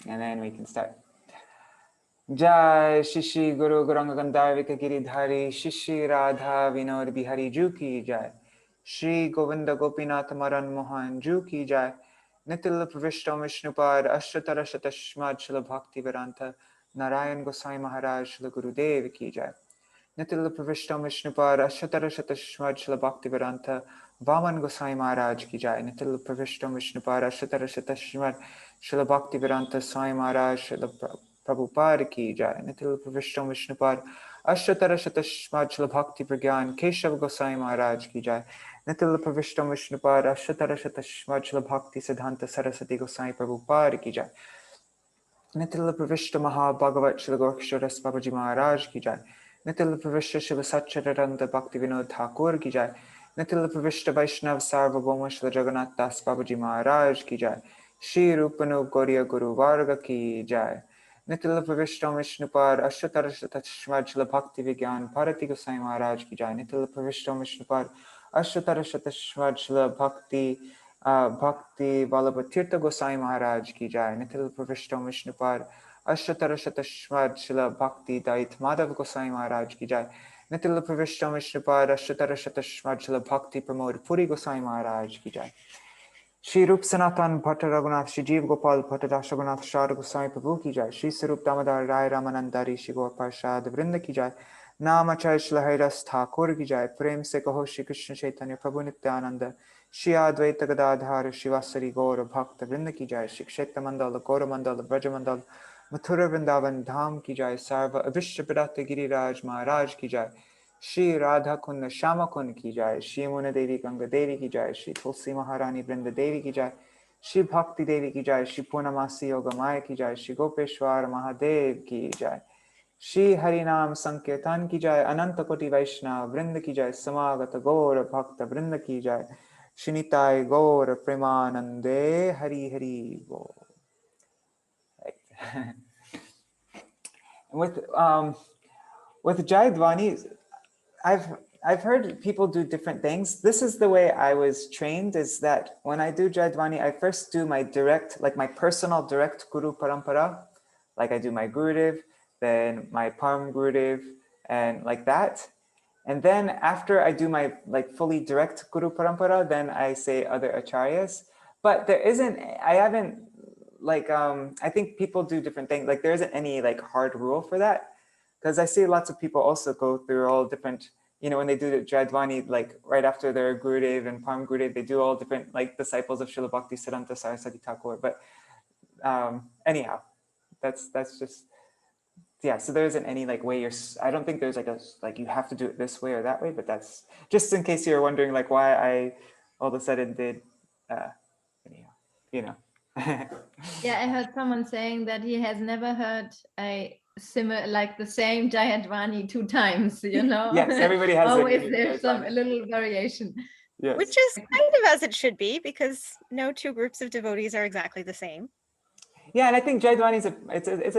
And then we can start. Jai Shishi Guru Gauranga Gandharvika Giridhari Shishi Radha Vinod Bihari Ju ki Jai. Shri Govinda Gopinath Maran Mohan Ju ki Jai. Nitil Pravishta Vishnupad Ashtatara Shatashmad Shila Bhakti Vedanta Narayan Gosai Maharaj Shila Gurudev ki Jai. Nitil Pravishta Vishnupad Ashtatara Shatashmad Shila Bhakti Vedanta Vaman Gosai Maharaj ki Jai. Nitil Pravishta Vishnupad Ashtatara Shatashmad Shila Bhakti Vedanta Sai Maharaj Shila Prabhupada ki Jai. Nitil Pravishta Vishnupad Ashtatara Shatashmad Shila Bhakti Pragyan Keshav Gosai Maharaj ki Jai. Nitil Pravishta Vishnupad Ashtatara Shatashmad Shila Bhakti Siddhanta Saraswati Gosai Prabhupada ki Jai. Nitil Pravishta Maha Bhagavat Shila Gorksharas Babaji Maharaj ki Jai. Nitil Pravishta Shiva Satchitaranda Bhakti Vinod Thakur ki Jai. Nitil Pravishta Vaishnav Sarvabhauma Shila Jagannath Das Babaji Maharaj ki Jai. Shri Rupanu Gauriya Guru Varga ki Jai. Nitil Pravishta Vishnupad Ashtatara Shatashmad Shila Bhakti Vigyan Bharati Gosai Maharaj ki Jai. Nitil Pravishta Vishnupad Ashtatara Shatashmad Shila Bhakti Bhakti Vallabha Tirtha Gosai Maharaj ki Jai. Nitil Pravishta Vishnupad Ashtatara Shatashmad Shila Bhakti Dait Madhav Gosai Maharaj ki Jai. Nitil Pravishta Vishnupad Ashtatara Shatashmad Shila Bhakti Pramod Puri Gosai Maharaj ki Jai. Shri Rup Sanatan Bhatta Raghunath Shri Jeev Gopal Bhatta Dashagunath Shara Gosai Prabhu ki Jai. Shri Sarup Damodar Rai Ramanandari Shri Gaur Parshad Vrinda ki Jai. Namachay Shri Haridas Thakur ki Jai. Prem se kaho Shri Krishna Chaitanya Prabhu Nityananda Shri Advaita Gadadhar Shri Vasari Gaur Bhakta Vrinda ki Jai. Shri Kshetra Mandala Gaura Mandala Vraja Mandala Mathura Vrindavan Dham ki Jai. Sarva Abhishya Pradata Giriraj Maharaj ki Jai. Shri Radha Kund Shama Kund ki Jai. Shri Muna Devi Ganga Devi ki Jai. Shri Tulsi Maharani Vrinda Devi ki Jai. Shri Bhakti Devi ki Jai. Shri Purnamasi Yoga Maya ki Jai. Shri Gopeshwar Mahadev ki Jai. Shri Harinam Sankirtan ki Jai. Ananta Koti Vaishnava Vrinda ki Jai. Samagata Gaura Bhakta Vrinda ki Jai. Shinitai Gaura Premanande Hari Hari Bo. Right. With Jai Dwani, I've heard people do different things. This is the way I was trained, is that when I do Jai Dwani, I first do my direct, like my personal direct Guru Parampara. Like I do my Gurudev, then my Param Gurudev, and like that. And then after I do my like fully direct Guru Parampara, then I say other Acharyas. But there isn't, I haven't, like, I think people do different things. Like there isn't any like hard rule for that. Because I see lots of people also go through all different, you know, when they do the Jadwani, like right after their Gurudev and Param Gurudev, they do all different like disciples of Srila Bhakti Siddhanta Saraswati Thakur. But anyhow, that's just, yeah, so there isn't any like way you're, I don't think there's like a, like you have to do it this way or that way, but that's just in case you're wondering like why I all of a sudden did, anyhow, you know. Yeah, I heard someone saying that he has never heard a similar, like the same Jayadvani 2 times, you know? Yes, everybody has always there's some a little variation. Yes. Which is kind of as it should be, because no 2 groups of devotees are exactly the same. Yeah, and I think Jayadwani is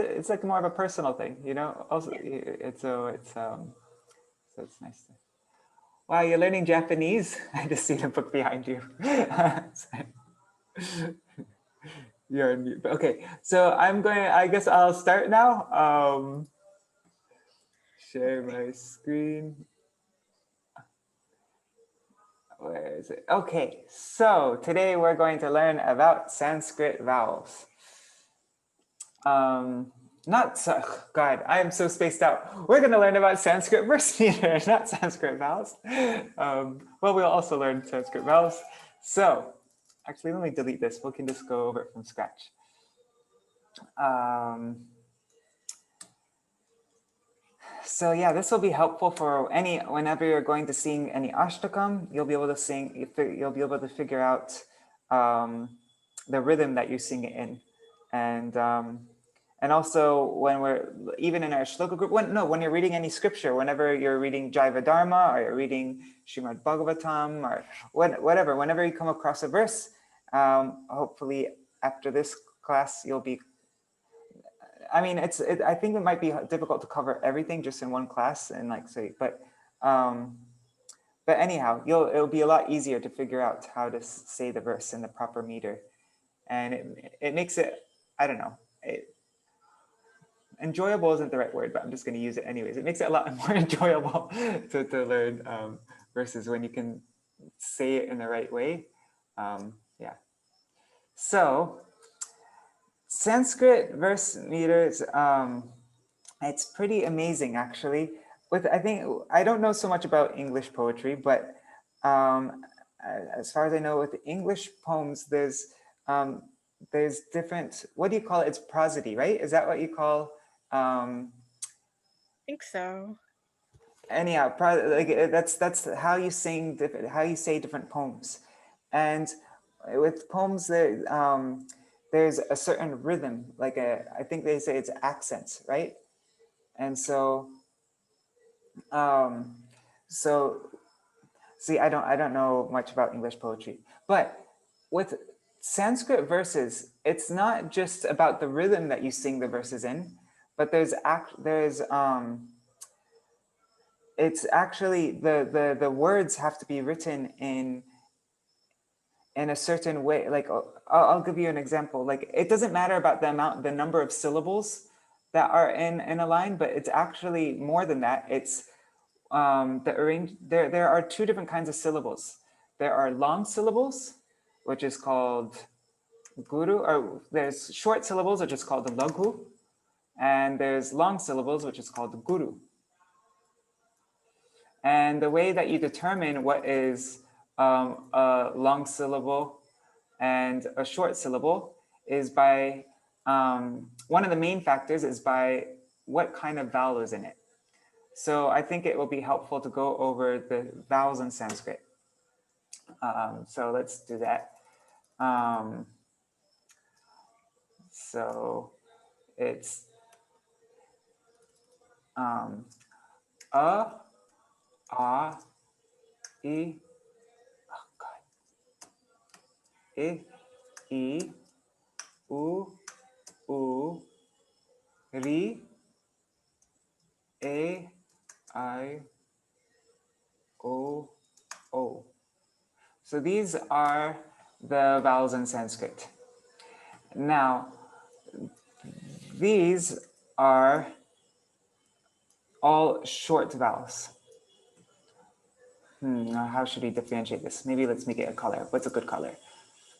it's like more of a personal thing, you know. Also, yeah. So it's nice. Wow, you're learning Japanese. I just see the book behind you. You're on mute. Okay, so I guess I'll start now. Share my screen. Where is it? Okay, so today we're going to learn about Sanskrit vowels. God, I am so spaced out. We're going to learn about Sanskrit verse meters, not Sanskrit vowels. Well, we'll also learn Sanskrit vowels. So, actually, let me delete this. We can just go over it from scratch. So yeah, this will be helpful for whenever you're going to sing any ashtakam, you'll be able to sing. You'll be able to figure out the rhythm that you sing it in, and also when we're even in our shloka group. When you're reading any scripture, whenever you're reading Jaiva Dharma or you're reading Srimad Bhagavatam or whatever, whenever you come across a verse, hopefully after this class you'll be. I mean, I think it might be difficult to cover everything just in one class and like say, but anyhow, it'll be a lot easier to figure out how to say the verse in the proper meter, and it makes it, I don't know, enjoyable isn't the right word, but I'm just going to use it anyways. It makes it a lot more enjoyable to learn versus when you can say it in the right way. Yeah. So Sanskrit verse meters, it's pretty amazing actually. I don't know so much about English poetry, but as far as I know, with English poems, there's different, what do you call it? It's prosody, right? Is that what you call? I think so. Anyhow, that's how you sing, how you say different poems, and with poems there's a certain rhythm, I think they say it's accents, right? And so so see, I don't know much about English poetry, but with Sanskrit verses, it's not just about the rhythm that you sing the verses in, but it's actually the words have to be written in a certain way. Like I'll give you an example. Like it doesn't matter about the number of syllables that are in a line, but it's actually more than that. It's there are two different kinds of syllables. There are long syllables, which is called guru, or there's short syllables, which is called the laghu, and there's long syllables, which is called the guru. And the way that you determine what is a long syllable and a short syllable is by, one of the main factors is by what kind of vowel is in it. So I think it will be helpful to go over the vowels in Sanskrit. So let's do that. So it's a, I, oh God, I, U, ri, a, I, o, o. So these are the vowels in Sanskrit. Now, these are all short vowels. How should we differentiate this? Maybe let's make it a color. What's a good color?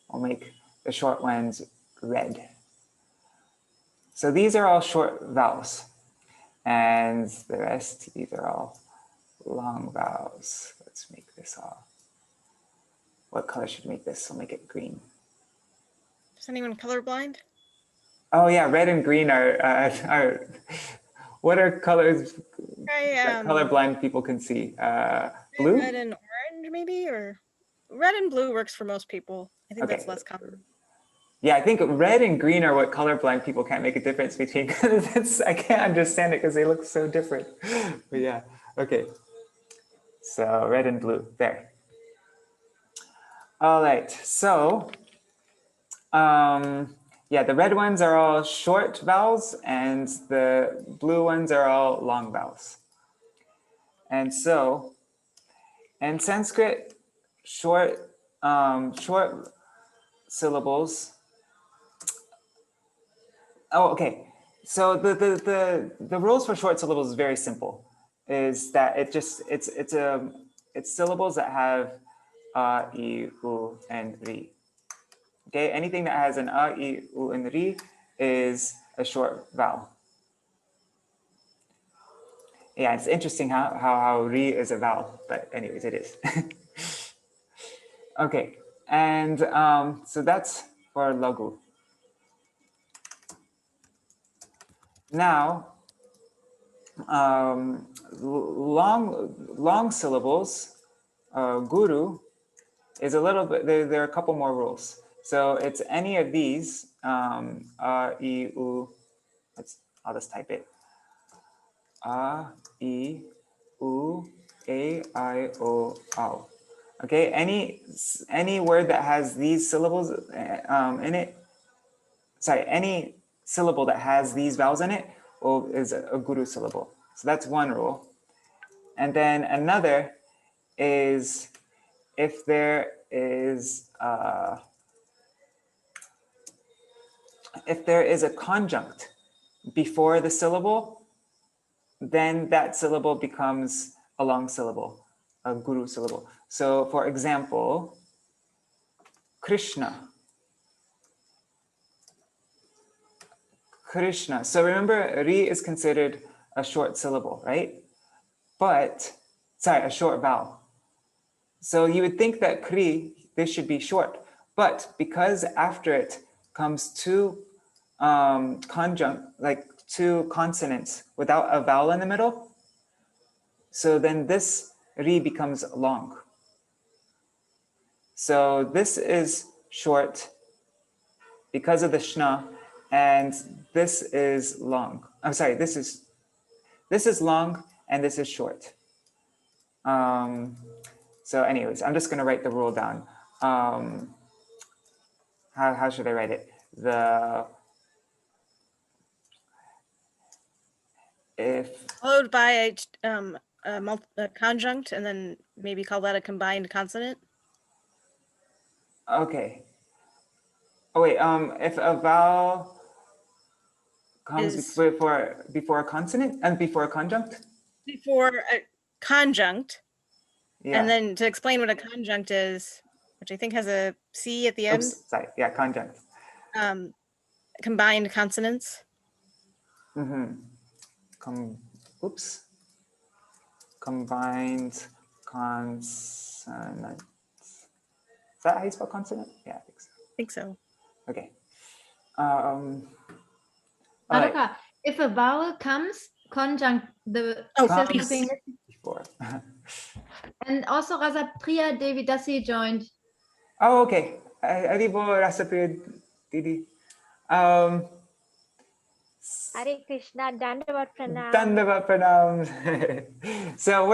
I'll make the short ones red. So these are all short vowels. And the rest, these are all long vowels. Let's make this all. What color should we make this? I'll make it green. Is anyone colorblind? Oh yeah, red and green are what are colors that colorblind people can see? Blue? Red and orange, maybe, or red and blue works for most people. I think that's less common. Yeah, I think red and green are what colorblind people can't make a difference between. I can't understand it because they look so different. But yeah, okay. So red and blue, there. All right, so yeah, the red ones are all short vowels and the blue ones are all long vowels. And so in Sanskrit, short syllables. Oh, okay. So the rules for short syllables is very simple. Is that it's syllables that have a, I, U, and ri. Okay, anything that has an a, I, U, and ri is a short vowel. Yeah, it's interesting how ri is a vowel, but anyways, it is. Okay, and so that's for laghu. Now, long syllables, guru, is a little bit, there are a couple more rules. So it's any of these, a, I, U, I'll just type it. A, I, U, A, I, O, Ao. Okay, any word that has these syllables in it, sorry, any syllable that has these vowels in it is a guru syllable. So that's one rule. And then another is if there is a conjunct before the syllable, then that syllable becomes a long syllable, a guru syllable. So for example, Krishna. Krishna. So remember, ri is considered a short syllable, right? But, sorry, a short vowel. So you would think that kri, this should be short, but because after it comes two like two consonants without a vowel in the middle, so then this ri becomes long. So this is short because of the shna, and this is long. I'm sorry, this is long and this is short. So anyways, I'm just going to write the rule down. How should I write it? If Followed by a conjunct, and then maybe call that a combined consonant. Okay. Oh wait, if a vowel comes before a consonant and before a conjunct? Before a conjunct. Yeah. And then to explain what a conjunct is, which I think has a C at the end. Oops, sorry, yeah, conjunct. Combined consonants. Oops. Combined consonants. Is that how you spell consonant? Yeah, I think so. Okay. Madoka, if a vowel comes, conjunct, before. And also Rasapriya Devidasi joined. Oh, okay. Aribo Rasapriya Didi. Hare Krishna, Dandavat Pranam. Dandavat Pranam. So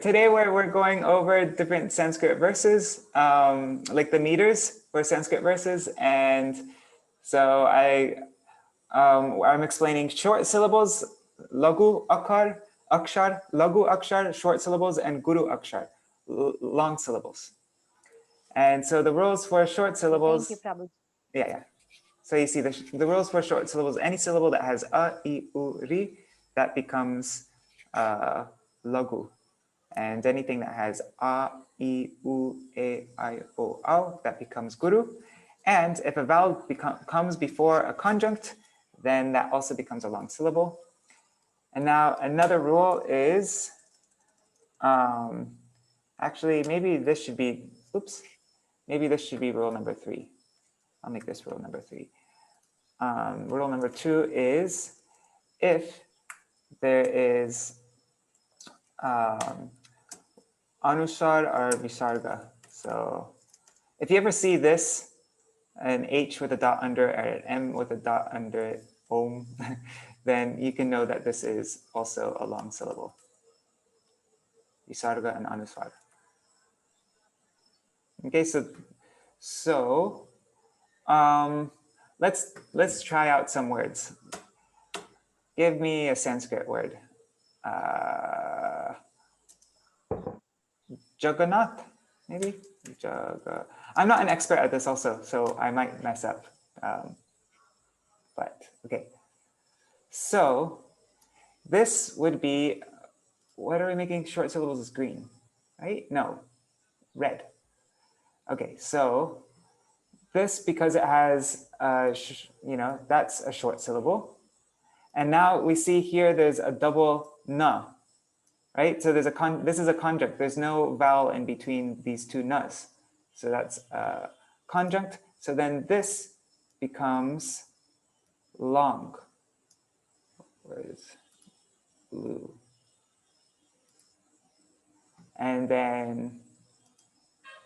today we're going over different Sanskrit verses, like the meters for Sanskrit verses, and so I'm explaining short syllables, lagu akar, akshar, lagu akshar, short syllables, and guru akshar, long syllables. And so the rules for short syllables. Thank you, Prabhu. Yeah. So you see the rules for short syllables, any syllable that has a, I, u, ri, that becomes lagu. And anything that has a, I, u, e, I, o, au, that becomes guru. And if a vowel comes before a conjunct, then that also becomes a long syllable. And now another rule is, actually, maybe this should be rule number 3. I'll make this rule number 3. Rule number 2 is if there is anusar or visarga. So if you ever see this, an H with a dot under it, or an M with a dot under it, om, then you can know that this is also a long syllable. Visarga and anusar. Okay, so let's try out some words. Give me a Sanskrit word. Jagannath, maybe? I'm not an expert at this also, so I might mess up. But okay. So this would be, what are we making short syllables is green, right? No, red. Okay, so this, because it has, that's a short syllable. And now we see here there's a double na, right? So this is a conjunct. There's no vowel in between these two nas. So that's a conjunct. So then this becomes long. Where is blue? And then,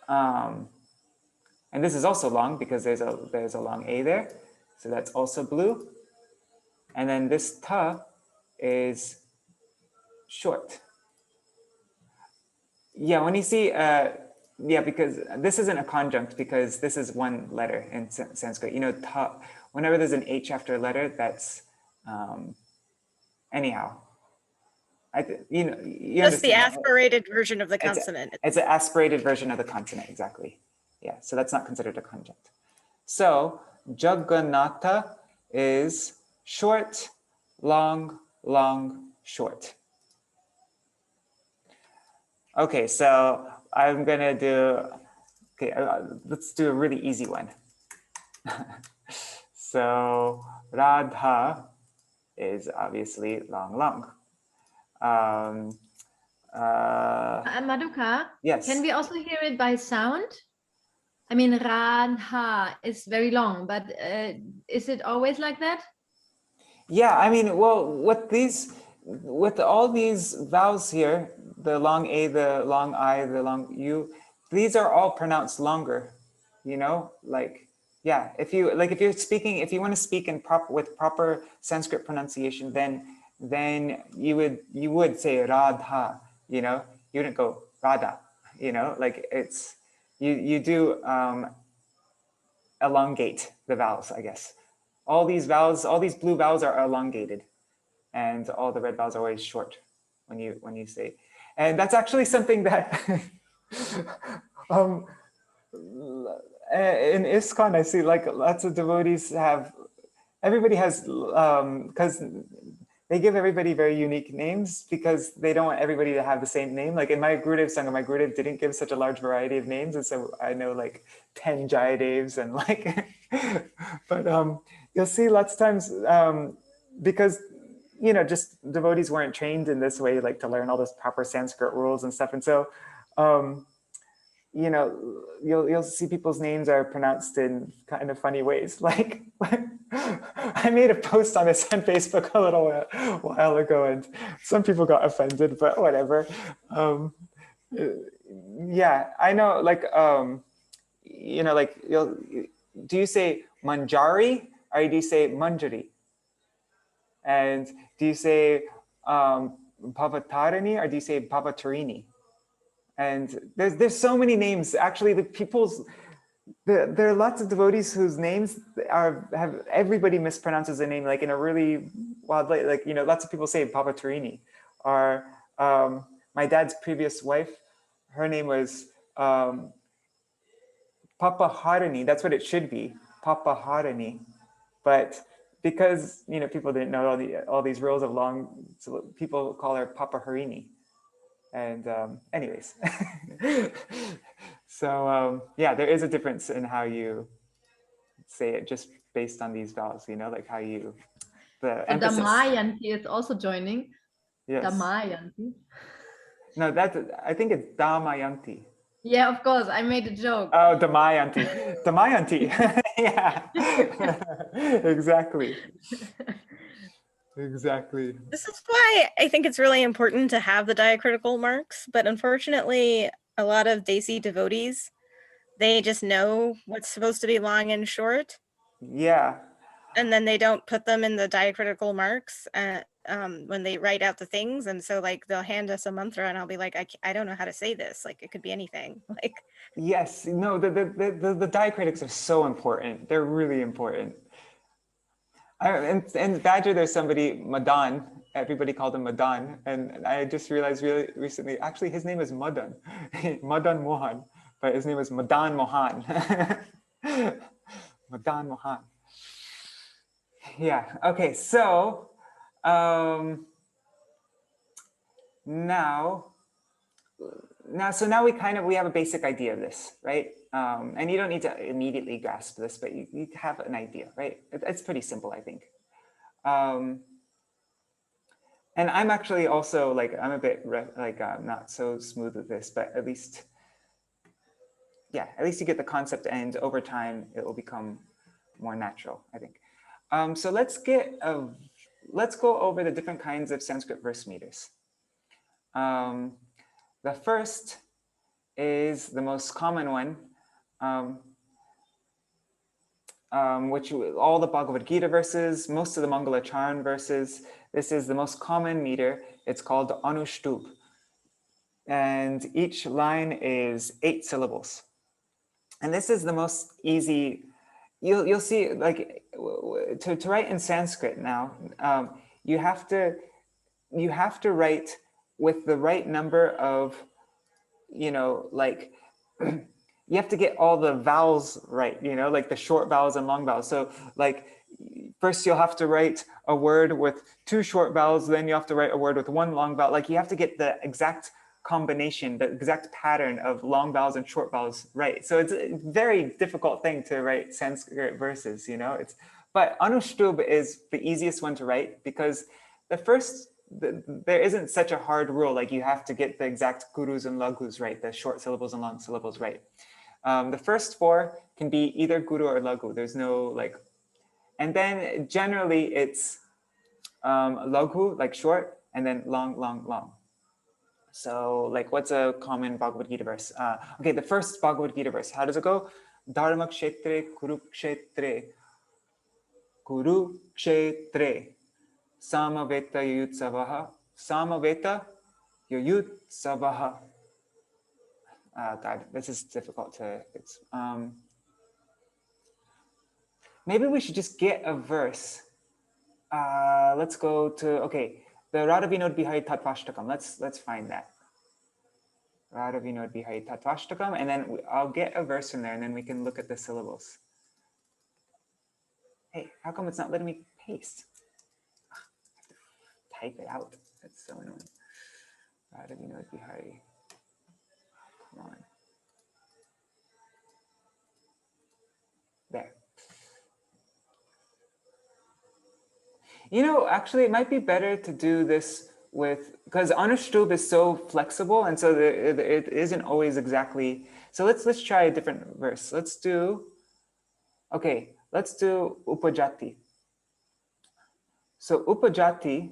and this is also long because there's a long A there. So that's also blue. And then this ta is short. Yeah, when you see, because this isn't a conjunct because this is one letter in Sanskrit. Ta, whenever there's an H after a letter, that's, anyhow. Just the aspirated version of the consonant. It's an aspirated version of the consonant, exactly. Yeah, so that's not considered a conjunct. So Jagannatha is short, long, long, short. Okay, so I'm gonna do, okay, let's do a really easy one. So Radha is obviously long, long. Madhuka, Yes. can we also hear it by sound? I mean, Radha is very long, but is it always like that? Yeah, I mean, well, with all these vowels here, the long A, the long I, the long U, these are all pronounced longer, you know, like, yeah, if you're speaking, if you want to speak in with proper Sanskrit pronunciation, then you would say Radha, you know, you wouldn't go Radha, you know, like it's, you do elongate the vowels, I guess. All these vowels, all these blue vowels are elongated, and all the red vowels are always short when you say. And that's actually something that in ISKCON I see like lots of devotees have. Everybody has because they give everybody very unique names because they don't want everybody to have the same name. Like in my Gurudev Sangha, my Gurudev didn't give such a large variety of names. And so I know like 10 Jayadevs and like, but you'll see lots of times because, you know, just devotees weren't trained in this way, like to learn all those proper Sanskrit rules and stuff. And so, you know, you'll see people's names are pronounced in kind of funny ways. Like I made a post on this on Facebook a little while ago, and some people got offended, but whatever. Yeah, I know. Like you know, like do you say manjari or do you say manjari? And do you say Bhavatarini or do you say Bhavatarini? And there's so many names. Actually, there are lots of devotees whose names have everybody mispronounces a name like in a really wild way. Like, you know, lots of people say Bhavatarini. Or my dad's previous wife, her name was Papaharini. That's what it should be, Papaharini. But because, you know, people didn't know all these rules of long, so people call her Papaharini. And anyways, so yeah, there is a difference in how you say it just based on these vowels, you know, like how you, the emphasis. Damayanti is also joining. Yes. Damayanti. No, I think it's Damayanti. Yeah, of course, I made a joke. Oh, Damayanti. Damayanti. Yeah, exactly. Exactly. This is why I think it's really important to have the diacritical marks, but unfortunately, a lot of Desi devotees, they just know what's supposed to be long and short. Yeah. And then they don't put them in the diacritical marks when they write out the things. And so like they'll hand us a mantra and I'll be like, I don't know how to say this. Like it could be anything. Like yes, no, the diacritics are so important. They're really important. In Badger, there's somebody, Madan. Everybody called him Madan. And I just realized really recently, actually, his name is Madan. Madan Mohan. But his name is Madan Mohan. Madan Mohan. Yeah, okay, so now we have a basic idea of this, right? And you don't need to immediately grasp this, but you have an idea, right? It's pretty simple, I think. And I'm actually also like, I'm a bit like not so smooth with this, but at least, yeah, at least you get the concept, and over time it will become more natural, I think. So let's go over the different kinds of Sanskrit verse meters. The first is the most common one, which all the Bhagavad Gita verses, most of the Mangalacharan verses, this is the most common meter. It's called Anushtub. And each line is 8 syllables. And this is the most easy. You'll see, like, to write in Sanskrit now, you have to write with the right number of, you know, like, you have to get all the vowels right, you know, like the short vowels and long vowels. So like first you'll have to write a word with 2 short vowels, then you have to write a word with 1 long vowel. Like you have to get the exact combination, the exact pattern of long vowels and short vowels right. So it's a very difficult thing to write Sanskrit verses, you know. But Anushtubh is the easiest one to write because there isn't such a hard rule, like you have to get the exact gurus and laghus right, the short syllables and long syllables right. The first 4 can be either guru or laghu. There's no like, and then generally it's laghu, like short, and then long, long, long. So like what's a common Bhagavad Gita verse? Okay, the first Bhagavad Gita verse, how does it go? Dharma kshetre kurukshetre kurukshetre samaveta yuyutsavaha samaveta yuyutsavaha. God, this is difficult to, maybe we should just get a verse. Let's go to, okay, the Radha Vinod Bihari Tatvashtakam. Let's find that. Radha Vinod Bihari Tatvashtakam, and then I'll get a verse in there, and then we can look at the syllables. Hey, how come it's not letting me paste? I have to type it out. That's so annoying. Radha Vinod Bihari. Come on. There. You know, actually, it might be better to do this with, because Anushtubh is so flexible, and so it isn't always exactly. So let's try a different verse. Let's do Upajati. So Upajati,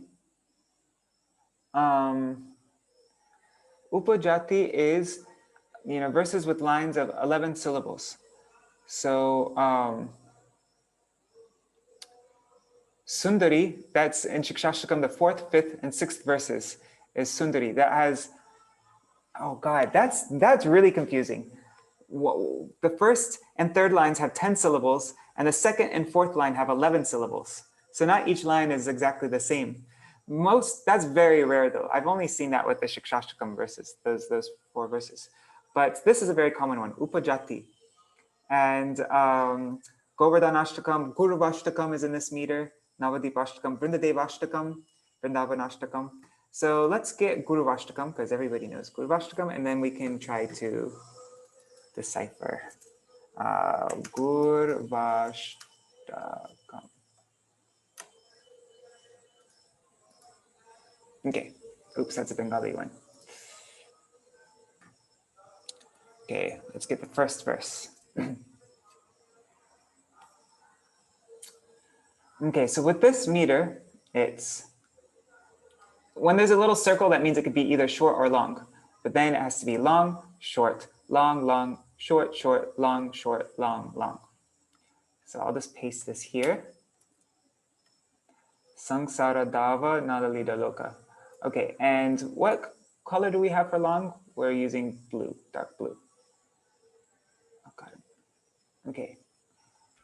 Upajati is, you know, verses with lines of 11 syllables. So Sundari, that's in Shikshashtakam, the 4th, 5th, and 6th verses is Sundari. That has, oh God, that's really confusing. The 1st and 3rd lines have 10 syllables, and the 2nd and 4th line have 11 syllables. So not each line is exactly the same. That's very rare though. I've only seen that with the Shikshashtakam verses, those 4 verses. But this is a very common one, Upajati. And Govardhanashtakam, Guruvashtakam is in this meter. Navadipashtakam, Vrindadevashtakam, Vrindavanashtakam. So let's get Guruvashtakam because everybody knows Guruvashtakam, and then we can try to decipher. Guruvashtakam. Okay, oops, that's a Bengali one. Okay, let's get the first verse. Okay, so with this meter, it's, when there's a little circle, that means it could be either short or long, but then it has to be long, short, long, long, short, short, long, long. So I'll just paste this here. Sangsara Dava Nalalida Loka. Okay, and what color do we have for long? We're using blue, dark blue. Oh God. Okay,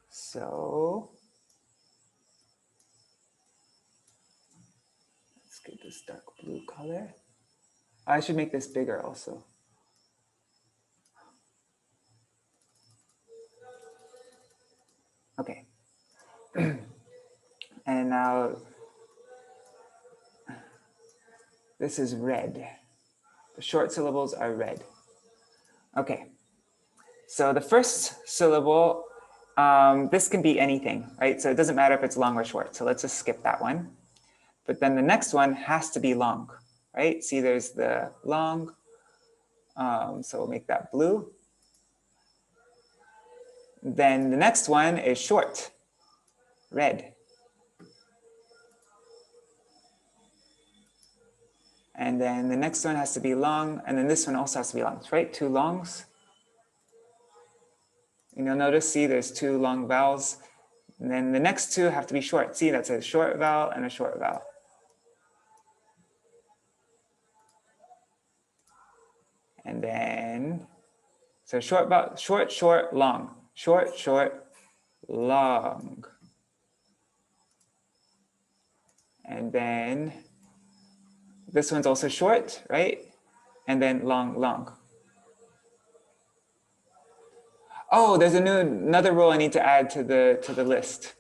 so get this dark blue color. I should make this bigger also. Okay. And now this is red. The short syllables are red. Okay. So the first syllable, this can be anything, right? So it doesn't matter if it's long or short. So let's just skip that one. But then the next one has to be long, right? See, there's the long, so we'll make that blue. Then the next one is short, red. And then the next one has to be long, and then this one also has to be long, right? 2 longs. And you'll notice, see, there's 2 long vowels. And then the next 2 have to be short. See, that's a short vowel and a short vowel. And then, so short vowel, short, short, long. Short, short, long. And then this one's also short, right? And then long, long. Oh, there's another rule I need to add to the list.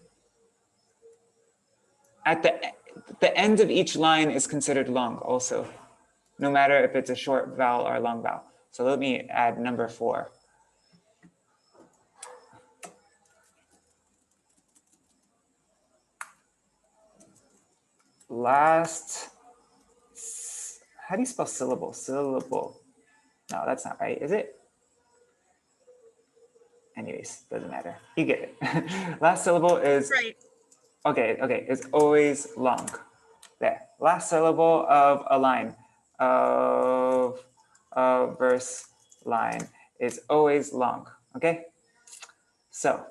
at the end of each line is considered long also, no matter if it's a short vowel or a long vowel. So let me add number 4. Last, how do you spell syllable? Syllable. No, that's not right, is it? Anyways, doesn't matter. You get it. Last syllable is, Right. okay, is always long. There. Last syllable of a line, of a verse line is always long, okay? So,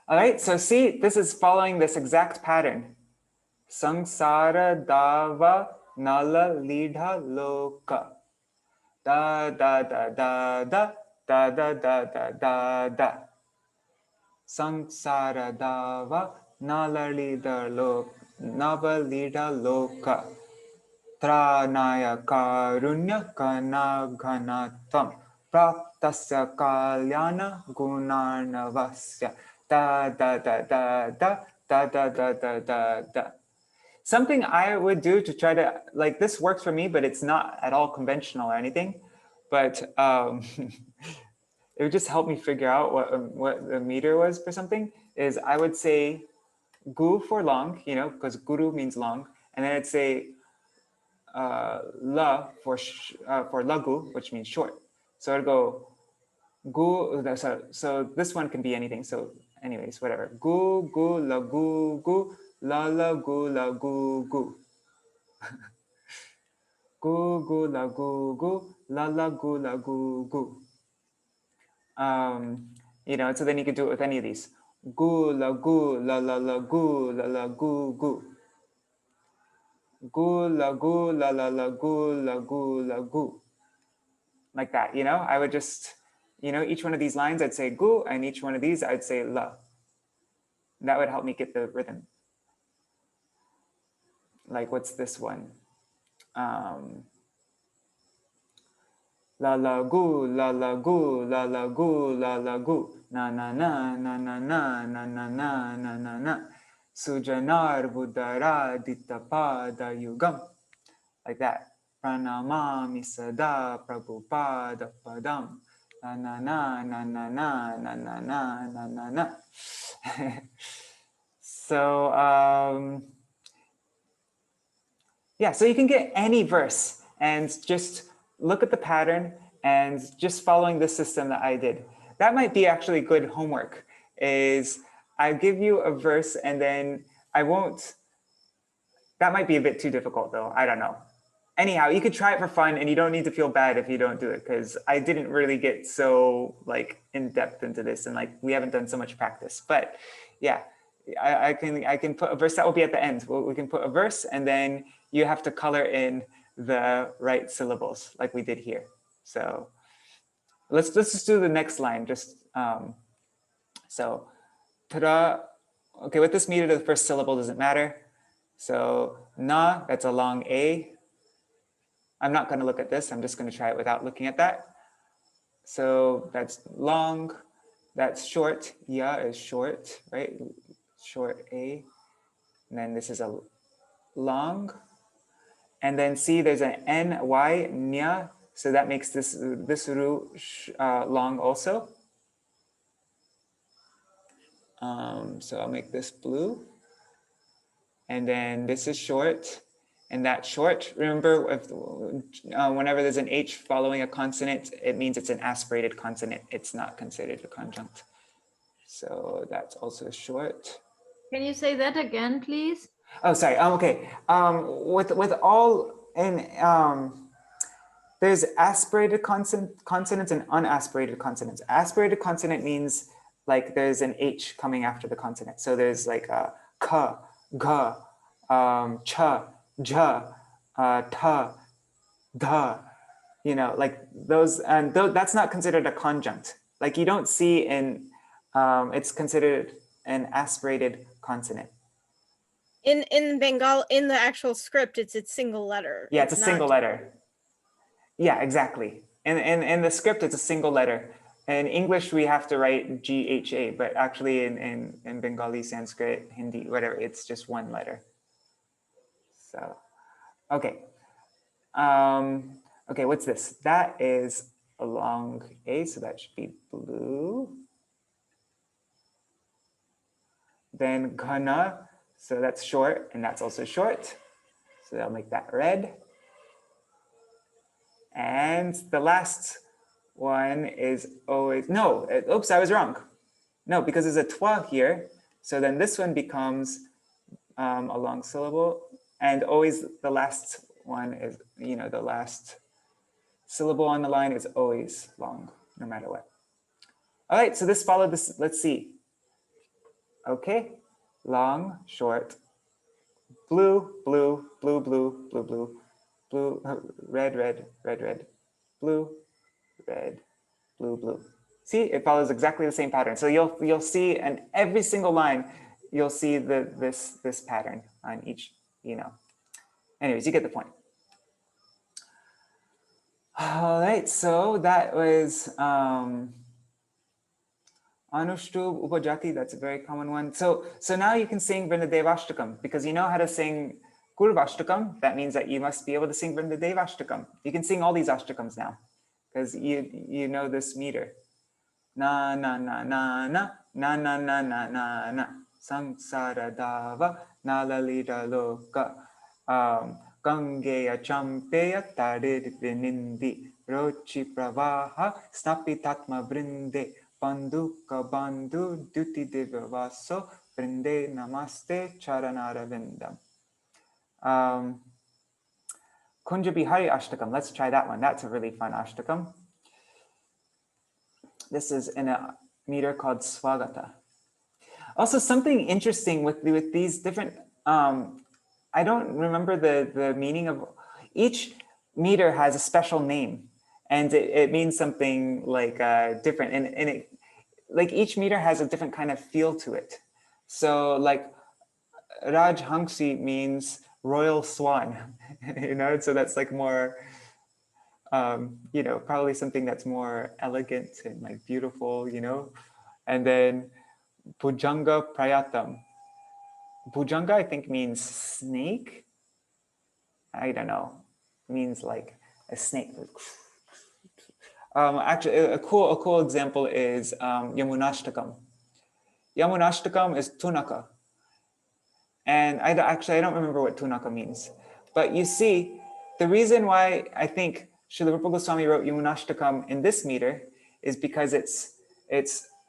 all right, so see, this is following this exact pattern. Sangsara dava nala lidha loka. Da da da da da da da da da da da. Sangsara dava nala lidha loka. Nava lidha loka. Tranaya karunya kana ghanatvam. Praptasya kalyana gunarnavasya. Da da da da da da da da da da da. Something I would do to try to, like, this works for me, but it's not at all conventional or anything. But it would just help me figure out what the meter was for something. Is I would say gu for long, you know, because guru means long, and then I'd say la for lagu, which means short. So I'd go gu. So this one can be anything. So anyways, whatever. Gu gu la gu gu la la gu la gu gu. Gu gu la gu gu la la gu la gu gu. You know, so then you could do it with any of these. Gu la la la gu la la gu gu. Gu la la gu la gu la gu. Like that, you know, I would just, you know, each one of these lines I'd say gu, and each one of these I'd say la. That would help me get the rhythm. Like, what's this one? La la gu, la la gu, la la gu, la la gu. Na na na na na na na na na na na na. Sujanar buddhara dittapada yugam. Like that. Pranamami sada prabhupada padam. Na na na na na na na na na na na na. So yeah, so you can get any verse and just look at the pattern and just following the system that I did. That might be actually good homework, is I give you a verse and then I won't, that might be a bit too difficult though, I don't know. Anyhow, you could try it for fun and you don't need to feel bad if you don't do it, because I didn't really get so like in depth into this, and like we haven't done so much practice. But yeah, I can put a verse that will be at the end. We can put a verse and then you have to color in the right syllables like we did here. So let's just do the next line. Just so tada. Okay, with this meter, the first syllable doesn't matter. So na, that's a long A. I'm not going to look at this. I'm just going to try it without looking at that. So that's long. That's short. Ya is short, right? Short A. And then this is a long. And then see, there's an N-Y, nya. So that makes this ru long also. So I'll make this blue. And then this is short. And that short, remember, if, whenever there's an H following a consonant, it means it's an aspirated consonant. It's not considered a conjunct. So that's also short. Can you say that again, please? Oh, sorry. Okay. With all in there's aspirated consonants and unaspirated consonants. Aspirated consonant means like there's an H coming after the consonant. So there's like a ka, ga, cha, ja, ta, da, you know, like those, and that's not considered a conjunct. Like you don't see in, it's considered an aspirated consonant. In Bengal, in the actual script, it's a single letter. Yeah, it's a single letter. Yeah, exactly. In the script, it's a single letter. In English, we have to write GHA, but actually in Bengali, Sanskrit, Hindi, whatever, it's just one letter. So, okay. Okay, what's this? That is a long A, so that should be blue. Then ghana, so that's short, and that's also short. So I'll make that red. And the last one is always, no, oops, I was wrong. No, because there's a twa here. So then this one becomes a long syllable, and always the last one is, the last syllable on the line is always long, no matter what. All right, so this followed this, let's see. Okay, long, short, blue, blue, blue, blue, blue, blue, blue, red, red, red, red, blue, red, blue, blue. See, it follows exactly the same pattern. So you'll see in every single line, you'll see this pattern on each, Anyways, you get the point. All right, so that was Anushtub Upajati, that's a very common one. So now you can sing Vrindadevashtakam because you know how to sing Kurvashtakam. That means that you must be able to sing Vrindadevashtakam. You can sing all these ashtakams now because you know this meter. Na na na na na na na na na na na samsara dava nalalita loka gangeya champeya tarid vinindi rochi pravaha snapitatma vrinde Bandhuka bandhu duti divavaso vrinde namaste charanaravindam. Kunja Bihari Ashtakam. Let's try that one. That's a really fun Ashtakam. This is in a meter called Swagata. Also, something interesting with these different, I don't remember the meaning of, each meter has a special name. And it means something like different, and it, like each meter has a different kind of feel to it. So like Rajhangsi means royal swan, so that's like more, probably something that's more elegant and like beautiful, And then Bhujanga Prayatam. Bhujanga, I think, means snake. I don't know, means like a snake. Actually, a cool example is Yamunashtakam. Yamunashtakam is Tunaka. And I don't remember what Tunaka means. But you see, the reason why I think Srila Rupa Goswami wrote Yamunashtakam in this meter is because it's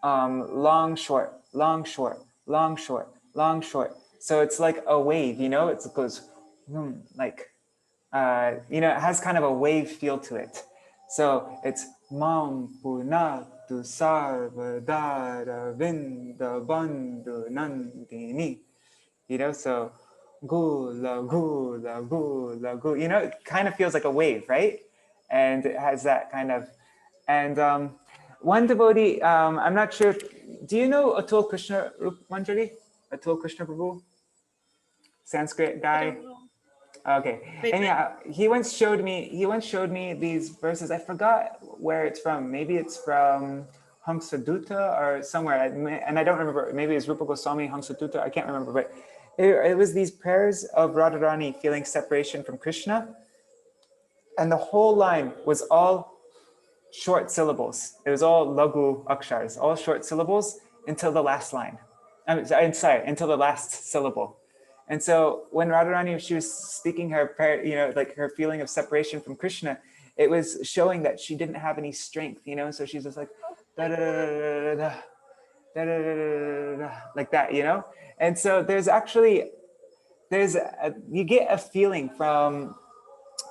long, short, long, short, long, short, long, short. So it's like a wave, it goes like, it has kind of a wave feel to it. So it's Mam Punatu Sarvadara Vinda Bandhu Nandini. So gula, gula, gula, gula. It kind of feels like a wave, right? And it has that kind of, and one devotee, I'm not sure, do you know Atul Krishna Manjari? Atul Krishna Prabhu? Sanskrit guy? Okay, and yeah, he once showed me these verses. I forgot where it's from. Maybe it's from Hamsadutta or somewhere, and I don't remember. Maybe it's Rupa Goswami, Hamsadutta. I can't remember, but it was these prayers of Radharani feeling separation from Krishna, and the whole line was all short syllables. It was all lagu akshars, all short syllables until the last line. I'm sorry, until the last syllable. And so when Radharani, she was speaking her prayer, like her feeling of separation from Krishna, it was showing that she didn't have any strength, so she's just like, da, da, da, da, da, da, da, da, da, like that, And so there's actually, you get a feeling from,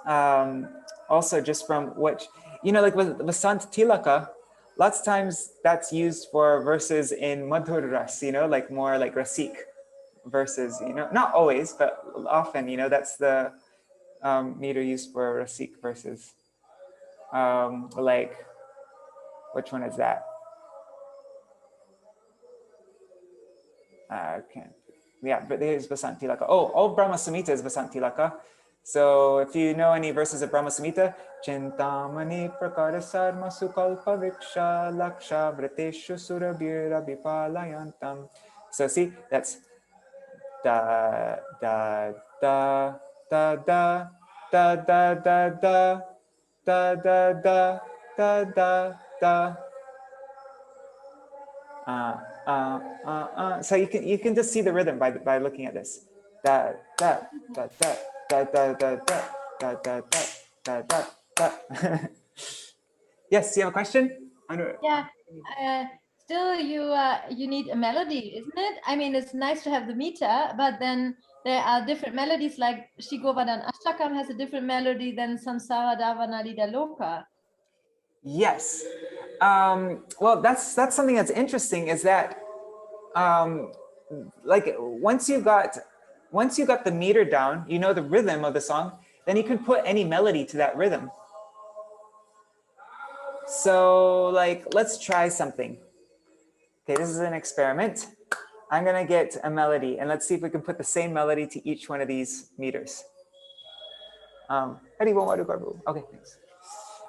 also just from what, like with Vasant Tilaka, lots of times that's used for verses in Madhur Ras, like more like Rasik verses, not always, but often, that's the meter used for Rasik verses. Like, which one is that? Okay. Yeah, but there's Vasant Tilaka. Oh, all Brahma Samhita is Vasant Tilaka. So if you know any verses of Brahma Samhita, Chintamani prakara sarma sukalpa viksha laksha vriteshu surabhira vipalayantam. So see, that's da da da da da da da da da da da da da da da. So you can just see the rhythm by looking at this. Da da da da da da da da da da da da da. Yes, you have a question? Yeah. Still, you need a melody, isn't it? I mean, it's nice to have the meter, but then there are different melodies. Like Shri Govardhan Ashtakam has a different melody than Samsara Davanadida Loka. Yes. Well, that's something that's interesting. Is that like once you got the meter down, you know the rhythm of the song, then you can put any melody to that rhythm. So like, let's try something. Okay, this is an experiment. I'm gonna get a melody and let's see if we can put the same melody to each one of these meters. Okay, thanks.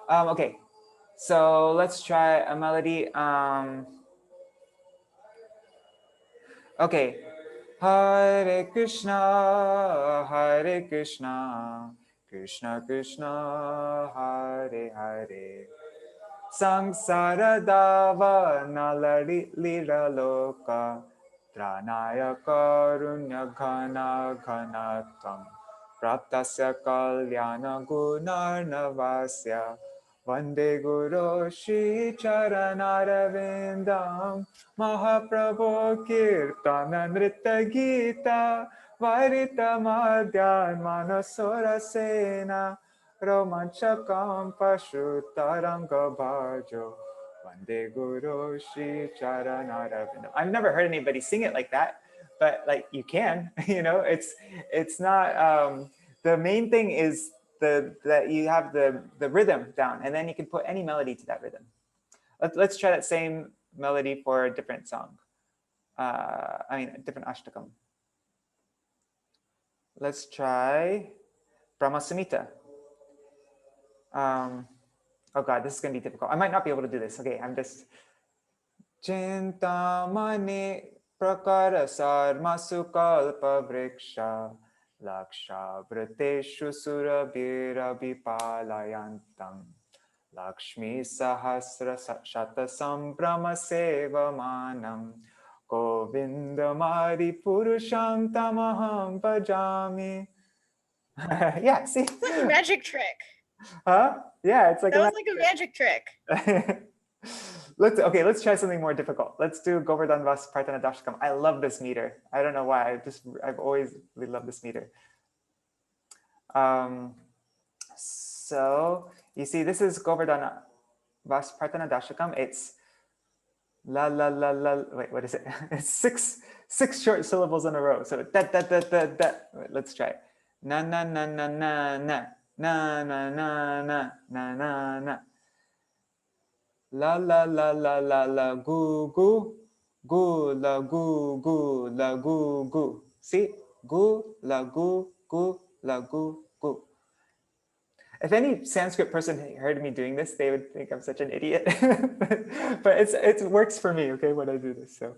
Okay, so let's try a melody. Okay, Hare Krishna, Krishna Krishna, Hare Hare. Samsara dava nalari lira loka tranaya karunya ghana ghanatam praptasya kalyana gunarnavasya vande guru shri charanaravindam mahaprabhu kirtana nritta gita varita madhyan manasora sena Romanchakam Pashu Taranga Bhajo Vande Guru Shri Charanaravinam. I've never heard anybody sing it like that, but like you can, it's not the main thing is that you have the rhythm down and then you can put any melody to that rhythm. Let's try that same melody for a different song. A different ashtakam. Let's try Brahma Samhita. Oh God, this is going to be difficult. I might not be able to do this. Okay, I'm just. Chintamani prakara sarma sukalpa vriksha laksha vriteshu surabhira vipalayantam lakshmi sahasra shata sambrama sevamanam govindamari purusham tamaham bhajami. Yeah, see? Like a magic trick. Huh? Yeah, it's like that was like a magic trick. Let's try something more difficult. Let's do Govardhan Vas Partana Dashkam. I love this meter. I don't know why. I've always really loved this meter. So you see, this is Govardhan Vas Partana Dashkam. It's la la la la. Wait, what is it? It's six short syllables in a row. So da da da da da. Wait, let's try. Na na na na na na. Na na na na na na na. La la la la la la gu gu gu la gu gu la gu gu. See, gu la gu gu la gu gu. If any Sanskrit person heard me doing this, they would think I'm such an idiot. but it works for me. Okay, when I do this. So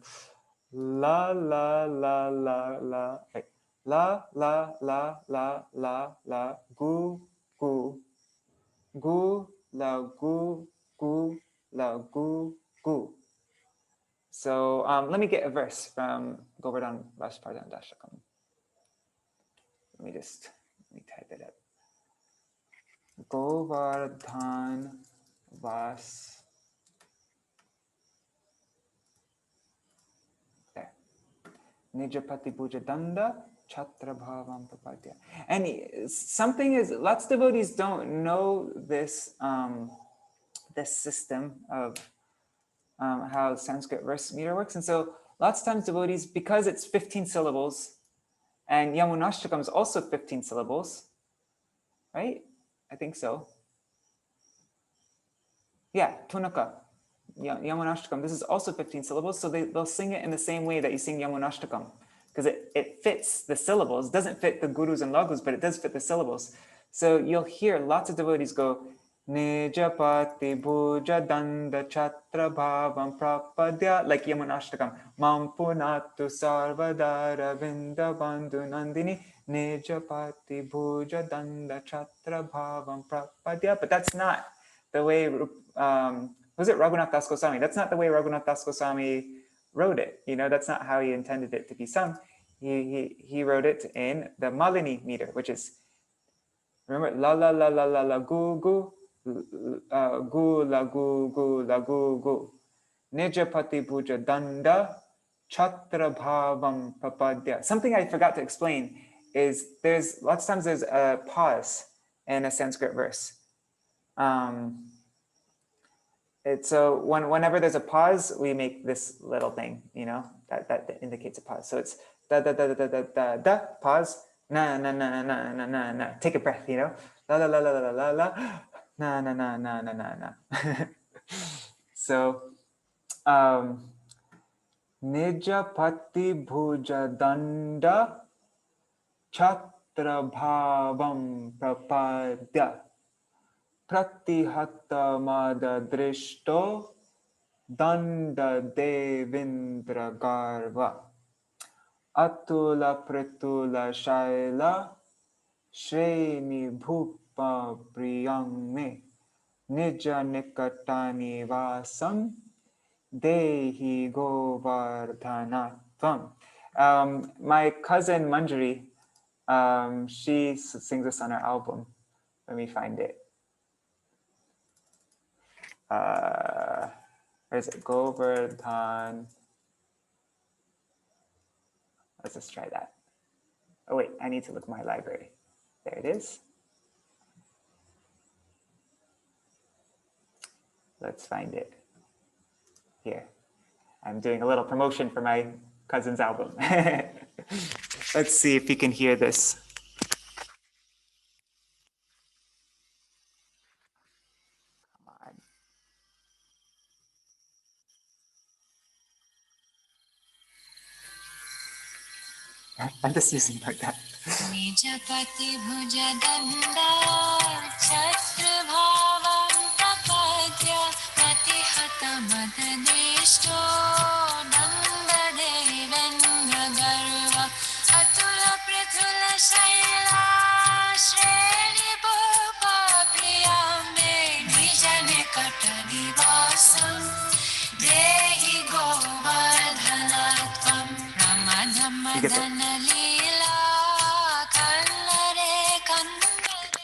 la la la la la. Wait. La la la la la la gu gu gu la gu gu la gu gu. So let me get a verse from Govardhan Vas Partana Dashkam. Let me type it up. Govardhan Vas. There. Nijapati Puja Danda Chatra Bhavam Papadya. And something is, lots of devotees don't know this this system of how Sanskrit verse meter works. And so lots of times devotees, because it's 15 syllables and Yamunashtakam is also 15 syllables, right? I think so. Yeah, Tunaka, Yamunashtakam. This is also 15 syllables. So they'll sing it in the same way that you sing Yamunashtakam, because it fits the syllables. It doesn't fit the gurus and lagus, but it does fit the syllables. So you'll hear lots of devotees go, Nijapati bhuja danda chatra bhavam prapadya, like Yamunashtakam, Mam punatu sarvadara vinda bandhu nandini, Nijapati bhuja danda chatra bhavam prapadya. But that's not the way, was it Raghunath Das Goswami? That's not the way Raghunath Das Goswami wrote it. You know, that's not how he intended it to be sung. He wrote it in the Malini meter, which is, remember, la la la la la la gu gu, gu la gu gu la gu gu. Nijapati bhuja danda chatra bhavam papadya. Something I forgot to explain is there's lots of times there's a pause in a Sanskrit verse. So whenever there's a pause, we make this little thing, you know, that indicates a pause. So it's da da da da da da da, pause, na na na na na na na. Take a breath, you know, la la la la la la la, na na na na na na na. So, Nijapati bhuja danda chatra bhavam prapadya. Pratihata mada drishto danda devindra garva atula pritula shaila shreni bhupa priyang me nija nikatani vasam dehi govardhanatvam. My cousin Manjari, she sings this on her album. Let me find it. Where is it? Govardhan. Let's just try that. Oh wait, I need to look at my library. There it is. Let's find it. Here. I'm doing a little promotion for my cousin's album. Let's see if you can hear this. I'm just using like that. Nijapati bhuja danda chatra bhavam prapadya pratihata madadishto danda devendra garva atula prithula shaila shreni bhupa priyame nijane katani vasam dehi govardhanatvam.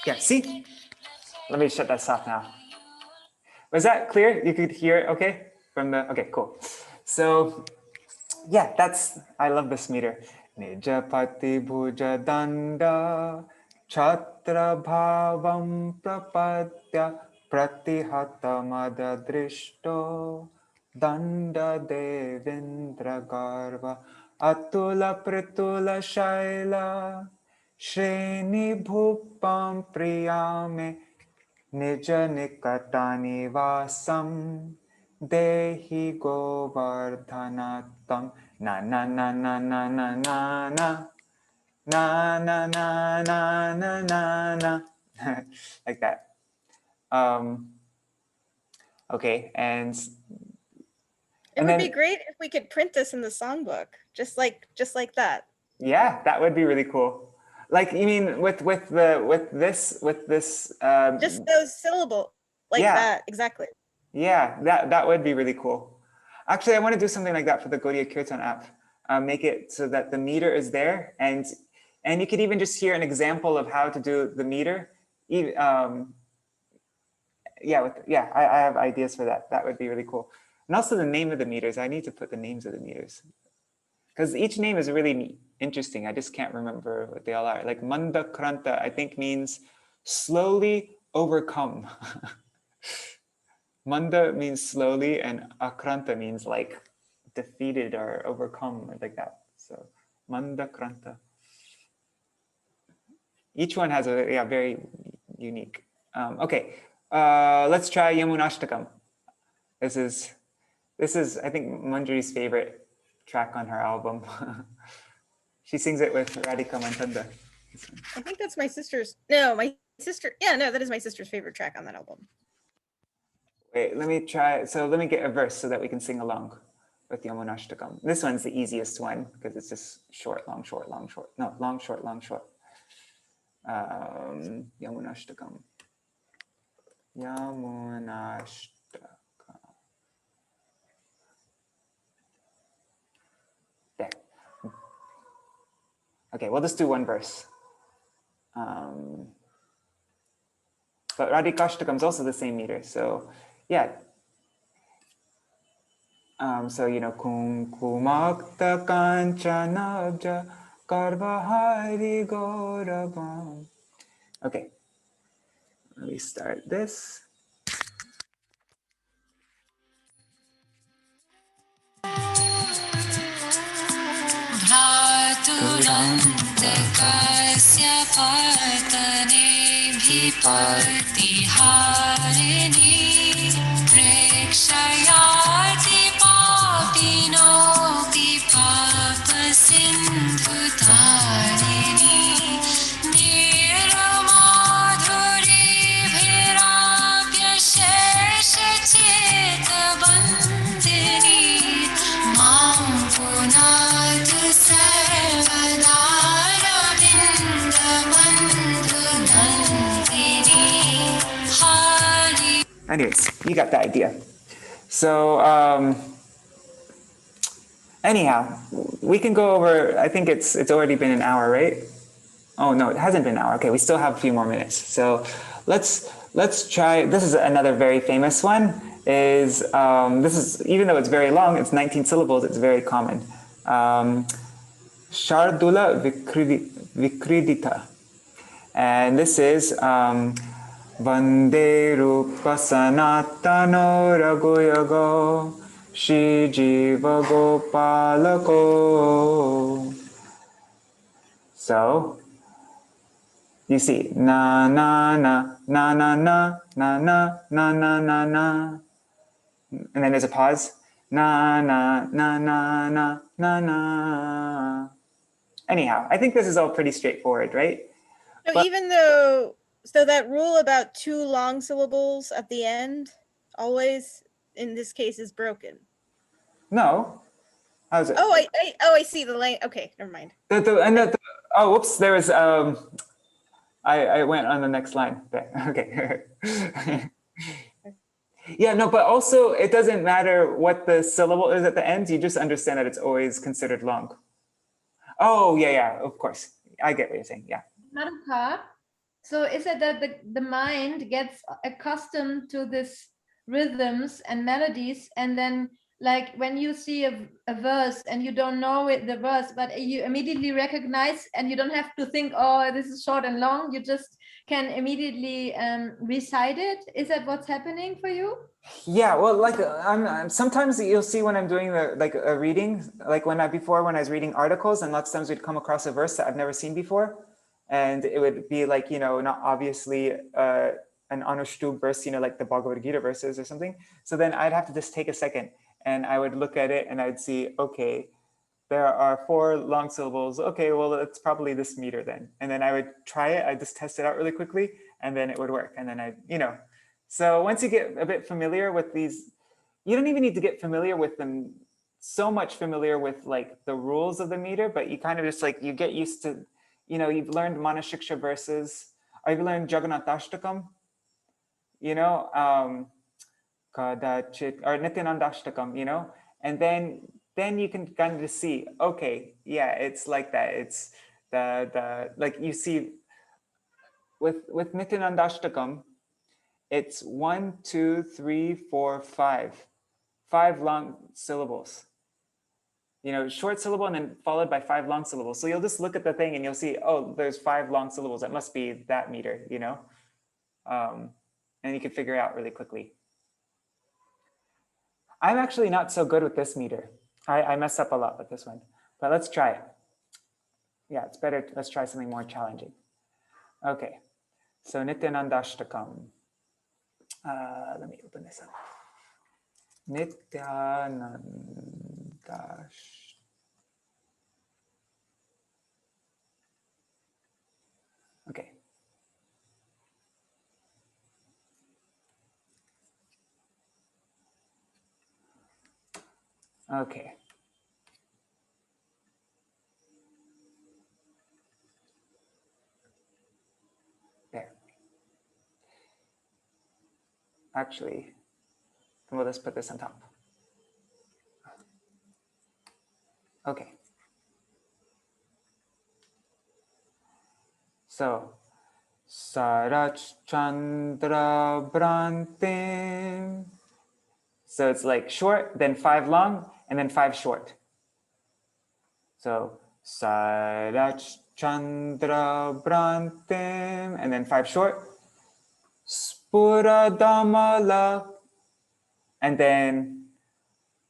Yeah, see? Let me shut that off now. Was that clear? You could hear it okay? From the, okay, cool. So, yeah, I love this meter. Nijapati bhuja danda chatra bhavam prapadya pratihata mada drishto danda devindra garva atula pritula shaila shreni bhupam priyame nija nikatani vasam dehi govardhanatam na na na na na na na na na na na na na na na like that. Okay, and it would be great if we could print this in the songbook, just like that. Yeah, that would be really cool. Like, you mean with this just those syllables, like that, exactly. Yeah, that would be really cool. Actually, I want to do something like that for the Gaudiya Kirtan app. Make it so that the meter is there, and you could even just hear an example of how to do the meter. I have ideas for that. That would be really cool. And also the name of the meters. I need to put the names of the meters, because each name is really interesting. I just can't remember what they all are. Like Manda Kranta, I think means slowly overcome. Manda means slowly, and Akranta means like defeated or overcome, like that. So Manda Kranta. Each one has a very unique. Okay, let's try Yamunashtakam. This is I think Manjari's favorite track on her album. She sings it with Radhika Mantanda. I think that's my sister's. No, my sister. Yeah, no, that is my sister's favorite track on that album. Wait, let me try. So let me get a verse so that we can sing along with Yamunashtakam. This one's the easiest one because it's just short, long, short, long, short. No, long, short, long, short. Yamunashtakam. Yamunashtakam. There. Okay, we'll just do one verse. But Radhikashtakam is also the same meter. So yeah. So, you know, Kumkumakta Kanchanabja Karvahari Gaurabam. Okay, let me start this. Bhraturandakasya partane bhipatiharini prekshayati papino pipapasindhutarini niramadhuri bhirapya sheshacheta-bandini mam punatu sarvada ravinda-bandhu-nandini hari. Anyways, you got the idea. So anyhow, we can go over, I think it's already been an hour, right? Oh no, it hasn't been an hour. Okay, we still have a few more minutes. So let's try, this is another very famous one, is this is, even though it's very long, it's 19 syllables, it's very common. Shardula Vikridita. And this is Vande Rupa Sanatano Raghuyago Shri Jiva Gopalako. So you see na na na na na na na na na na na na, and then there's a pause. Na na na na na na na. Anyhow, I think this is all pretty straightforward, right? So But- even though, so that rule about 2 long syllables at the end, always in this case is broken. No. How's it? Oh, I see the line. Okay, never mind. Oh, whoops, there was, I went on the next line there. Okay. Yeah, no, but also it doesn't matter what the syllable is at the end. You just understand that it's always considered long. Oh, yeah, of course. I get what you're saying, yeah. Madhuka, so is it that the mind gets accustomed to this rhythms and melodies, and then like when you see a verse and you don't know the verse, but you immediately recognize, and you don't have to think, oh, this is short and long, you just can immediately recite it? Is that what's happening for you? Yeah, well, like I'm sometimes you'll see when I'm doing a reading, like when I was reading articles, and lots of times we'd come across a verse that I've never seen before, and it would be like, you know, not obviously an Anushtub verse, you know, like the Bhagavad Gita verses or something. So then I'd have to just take a second and I would look at it and I'd see, okay, there are 4 long syllables. Okay, well, it's probably this meter then. And then I would try it. I'd just test it out really quickly and then it would work. And then you know, so once you get a bit familiar with these, you don't even need to get familiar with them, so much familiar with like the rules of the meter, but you kind of just like, you get used to, you know, you've learned Manashiksha verses, or you've learned Jagannatashtakam, you know, Kadachit, or Nityanandashtakam, you know, and then you can kind of see, okay, yeah, it's like that. It's the like you see with Nityanandashtakam, it's 1, 2, 3, 4, 5 long syllables. You know, short syllable and then followed by 5 long syllables. So you'll just look at the thing and you'll see, oh, there's 5 long syllables. That must be that meter, you know? And you can figure it out really quickly. I'm actually not so good with this meter. I mess up a lot with this one, but let's try it. Yeah, it's better. Let's try something more challenging. Okay, so Nityanandashtakam. Let me open this up. Nityanandash. Okay. There. Actually, we'll just put this on top. Okay. So, Sarach Chandra Brantim. So it's like short, then 5 long, and then 5 short. So, Sarach Chandra Brantim, and then 5 short. Spuradamala, and then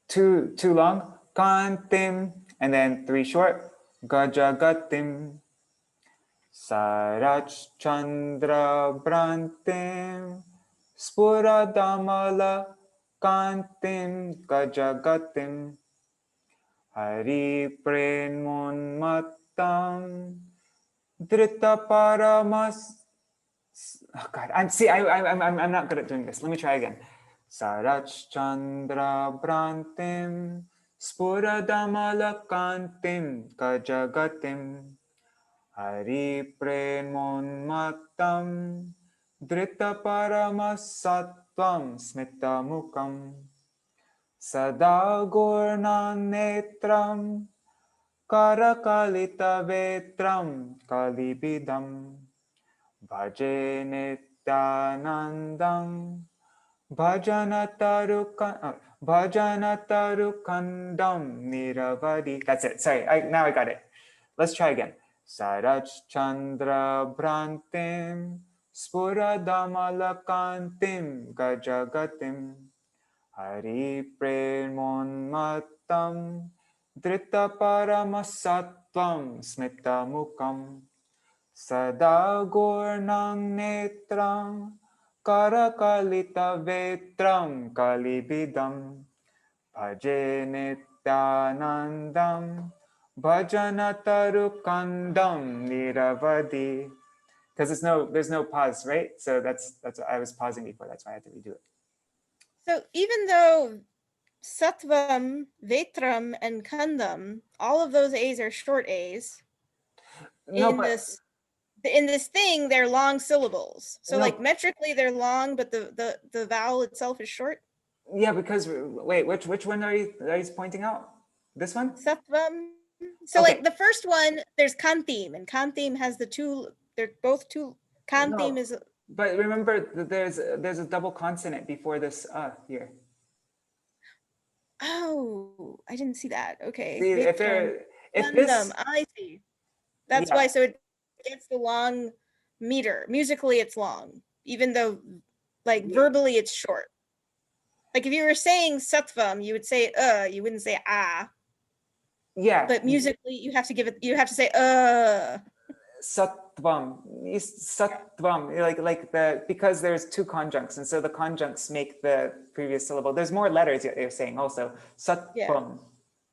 two long. Kantim, and then 3 short. Gajagatim. Sarach Chandra Brantim, Spuradamala Kantim Gajagatim, Hari Prenmonmattam, Drita Paramas. Oh God, I'm not good at doing this. Let me try again. Sarach Chandra Brantim, Spuradamala Kantim Gajagatim, Hari Prenmonmattam Drita Paramasatvam Smitamukam Sada Gurnanetram Karakalita Vetram Kalibidam Bhaje Nityanandam Bhajanatarukkandam Niravadi. That's it. Sorry, now I got it. Let's try again. Sarach Chandra Brantim Spuradamalakantim Gajagatim Hari Prenmonmattam Drita Paramasatvam Smitamukam Sada Gurnang Netram Karakalita Vetram Kalibidam Bhaje Nityanandam Bhajanatarukkandam Niravadi. Because there's no pause, right? So that's I was pausing before. That's why I had to redo it. So even though Sattvam, Vetram, and Kandam, all of those A's are short A's. No, in this thing, they're long syllables. So No. like metrically they're long, but the vowel itself is short. Yeah, because wait, which one are you pointing out? This one? Sattvam. So Okay. like the first one, there's Kantim, and Kantim has the two. They're both two. Kantim No. is. But remember, there's a double consonant before this here. Oh, I didn't see that. Okay. See, if this, Kandam, I see. That's Yeah. why. So it gets the long meter. Musically, it's long, even though, like verbally, it's short. Like if you were saying Sattvam, you would say you wouldn't say ah. Yeah. But musically, you have to say Sattvam, like because there's 2 conjuncts, and so the conjuncts make the previous syllable. There's more letters you're saying also. Sattvam,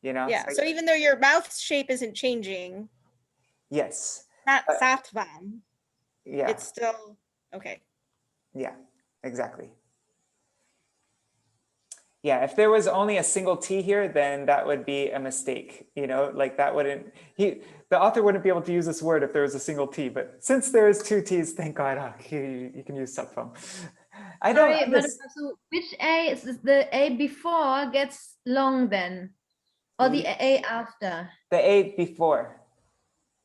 Yeah. So even though your mouth shape isn't changing, yes, not Sattvam. Yeah. It's still okay. Yeah, exactly. Yeah, if there was only a single T here, then that would be a mistake. Like that wouldn't, the author wouldn't be able to use this word if there was a single T, but since there is 2 T's, thank God, you can use Sattvam. Sorry, but so which A is the A before gets long then? Or the A after? The A before.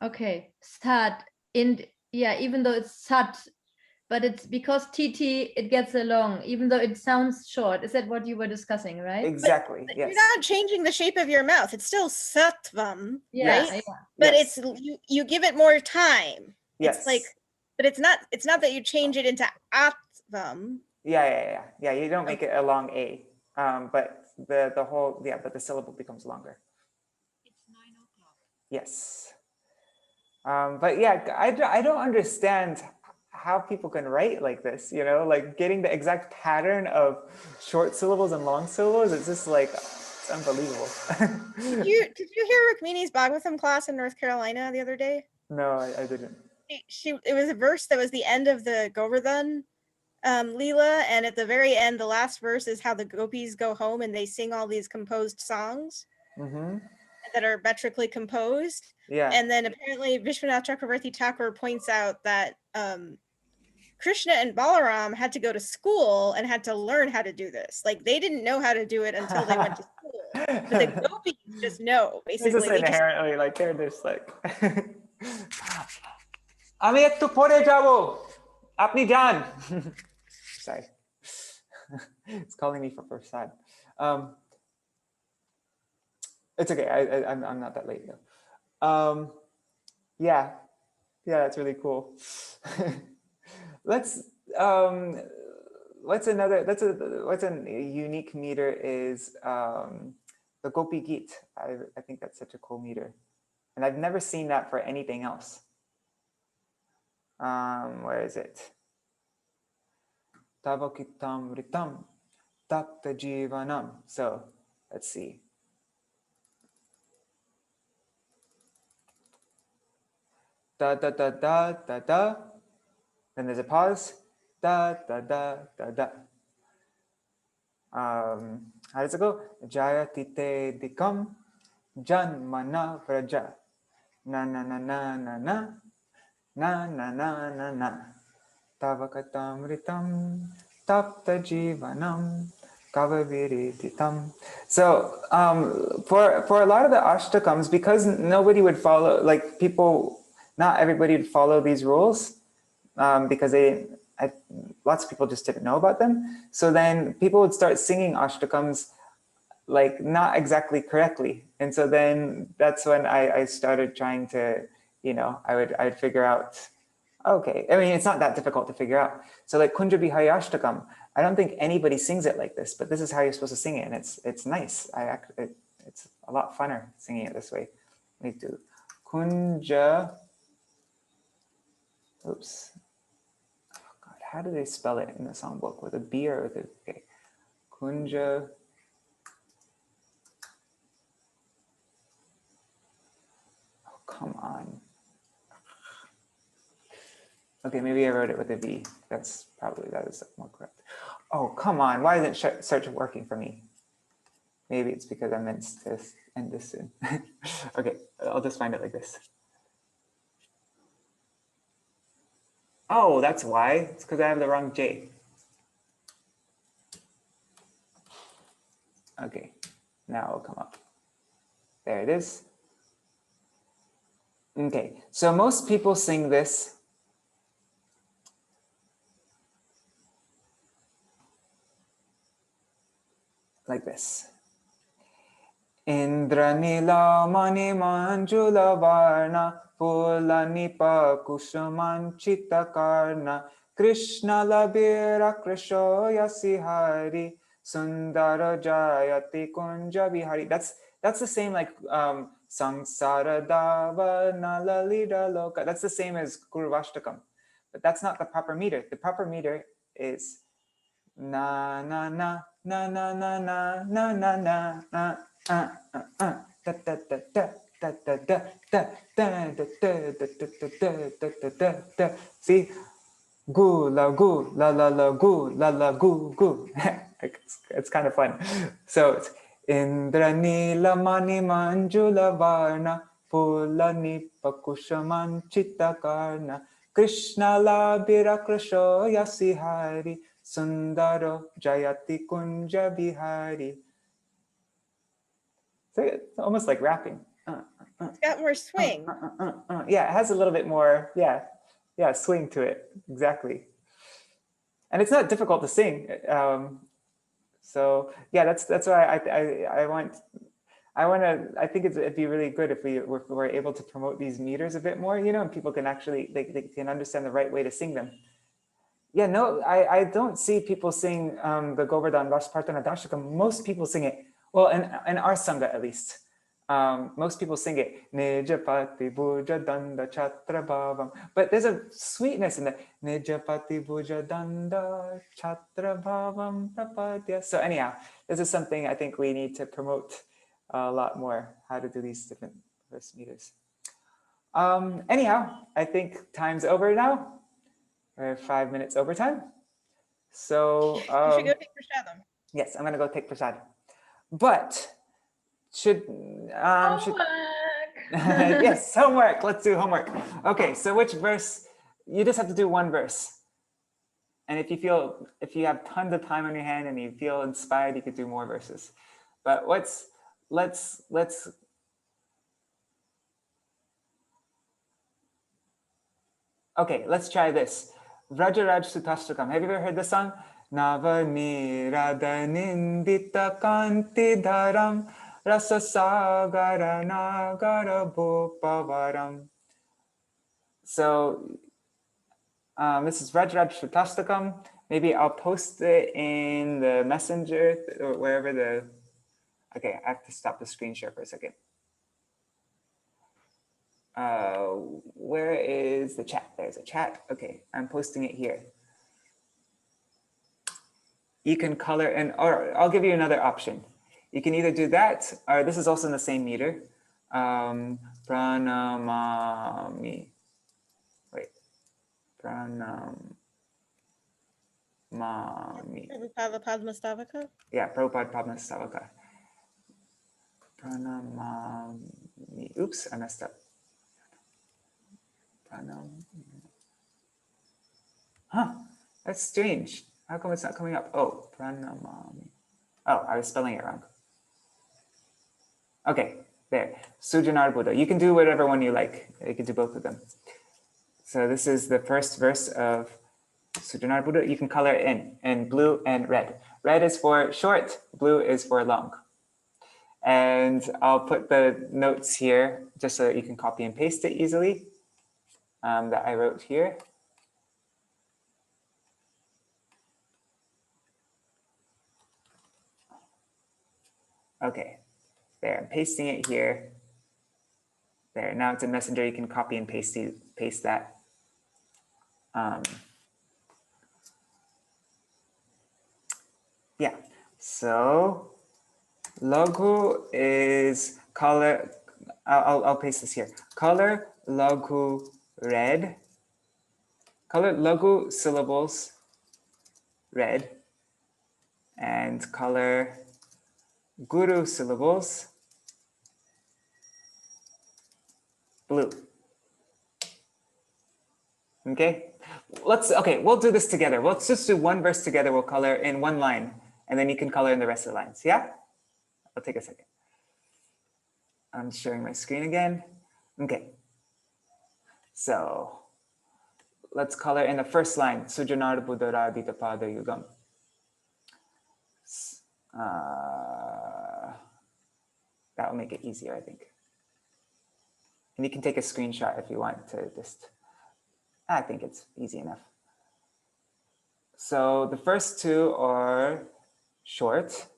Okay, Sat, even though it's Sat, but it's because TT, it gets along, even though it sounds short. Is that what you were discussing, right? Exactly, but yes. You're not changing the shape of your mouth. It's still Sattvam, Yes. right? Yeah. But Yes. it's you give it more time. Yes. It's like, but it's not that you change it into Atvam. Yeah. You don't make it a long A, but the whole but the syllable becomes longer. It's 9 o'clock. Yes. But yeah, I don't understand how people can write like this, like getting the exact pattern of short syllables and long syllables. It's just like, it's unbelievable. Did you hear Rukmini's Bhagavatam class in North Carolina the other day? No, I didn't. It was a verse that was the end of the Govardhan Leela, and at the very end, the last verse is how the gopis go home and they sing all these composed songs that are metrically composed. Yeah. And then apparently Vishwanath Chakravarti Thakur points out that Krishna and Balaram had to go to school and had to learn how to do this. Like they didn't know how to do it until they went to school. But the gopis just know, basically. It's just inherently like they're just like আমি একটু পরে যাবো আপনি যান. Sorry. It's calling me for prasad. It's okay. I'm not that late though. Yeah, that's really cool. What's a unique meter is the Gopi Geet. I think that's such a cool meter, and I've never seen that for anything else. Where is it? Tavakitam ritam takta jivanam. So let's see. Da da da da da da. Then there's a pause. Da da da da da. How does it go? Jayatite dikam janmana vraja. Na na na na na na na na na na na. Tavakatamritam tapta jivanam kavaviriditam. So for a lot of the ashtakams, because nobody would follow, like people, not everybody would follow these rules, because lots of people just didn't know about them. So then people would start singing ashtakams like not exactly correctly. And so then that's when I started trying to, I'd figure out, okay, I mean, it's not that difficult to figure out. So like Kunja Bihari Ashtakam, I don't think anybody sings it like this, but this is how you're supposed to sing it. And it's nice. It's a lot funner singing it this way. Let me do Kunja. Oops. Oh God, how do they spell it in the songbook? With a B or with a, okay. Kunja. Oh, come on. Okay, maybe I wrote it with a V. That is more correct. Oh, come on. Why isn't search working for me? Maybe it's because I meant to end this soon. Okay, I'll just find it like this. Oh, that's why. It's because I have the wrong J. Okay, now it'll come up. There it is. Okay, so most people sing this like this. Indranila mani manjula varna pula nipa kusumanchita karna Krishna labira krisho yasihari sundara jayati kunja bihari. That's the same like sangsara dava nalalida loka. That's the same as Guruvashtakam, but that's not the proper meter. The proper meter is na na na na na na na na na na na da da da da da da da da da da da. See, gu la gu la la la gu la la gu gu. It's kind of fun. So it's Indranila mani manjula varna pula nipakushaman chitta karna Krishna labira krisho yasihari Sundaro Jayati Kunja Bihari. So it's almost like rapping. It's got more swing. Yeah, it has a little bit more, swing to it. Exactly. And it's not difficult to sing. So yeah, that's why I think it'd be really good if we were able to promote these meters a bit more, and people can actually, they can understand the right way to sing them. Yeah, no, I don't see people sing the Govardhan Vaspartana Dashakam. Most people sing it, well, in our Sangha at least. Most people sing it, Nijapati Bhuja Danda Chatra Bhavam. But there's a sweetness in that, Nijapati Bhuja Danda Chatra Bhavam Prapadya. So anyhow, this is something I think we need to promote a lot more, how to do these different verse meters. Anyhow, I think time's over now. We're 5 minutes over time. So You should go take prasadam. yes, I'm gonna go take prasad. But should yes, homework. Let's do homework. Okay, so which verse? You just have to do one verse. And if you have tons of time on your hand and you feel inspired, you could do more verses. But let's okay, let's try this. Vrajaraj Sutastakam. Have you ever heard this song? Navani Radhanindita Kanti Dharam Rasasagara Nagara Bhupavaram. So this is Vrajaraj Sutastakam. Maybe I'll post it in the messenger or wherever the. Okay, I have to stop the screen share for a second. Where is the chat? There's a chat. Okay, I'm posting it here. You can color and, or I'll give you another option. You can either do that, or this is also in the same meter. Pranamami. Wait, pranamami. Prabhupada Padmastavaka? Yeah, Prabhupada Padmastavaka. Pranamami. Oops, I messed up. Pranam. Huh, that's strange. How come it's not coming up? Oh, pranamami. Oh, I was spelling it wrong. Okay, there. Sujanar Buddha. You can do whatever one you like. You can do both of them. So this is the first verse of Sujanar Buddha. You can color it in blue and red. Red is for short, blue is for long. And I'll put the notes here just so that you can copy and paste it easily that I wrote here. Okay, there, I'm pasting it here. There, now it's a messenger, you can copy and paste that. Yeah, so Laghu is color, I'll paste this here. Color Laghu red, color Laghu syllables red, and color Guru syllables blue. Okay, we'll do this together. Let's just do one verse together. We'll color in one line, and then you can color in the rest of the lines. Yeah? I'll take a second. I'm sharing my screen again. Okay. So let's color in the first line. Sujanar Buddhara Ditapada Yugam. That will make it easier, I think. And you can take a screenshot if you want to just, I think it's easy enough. So the first two are short.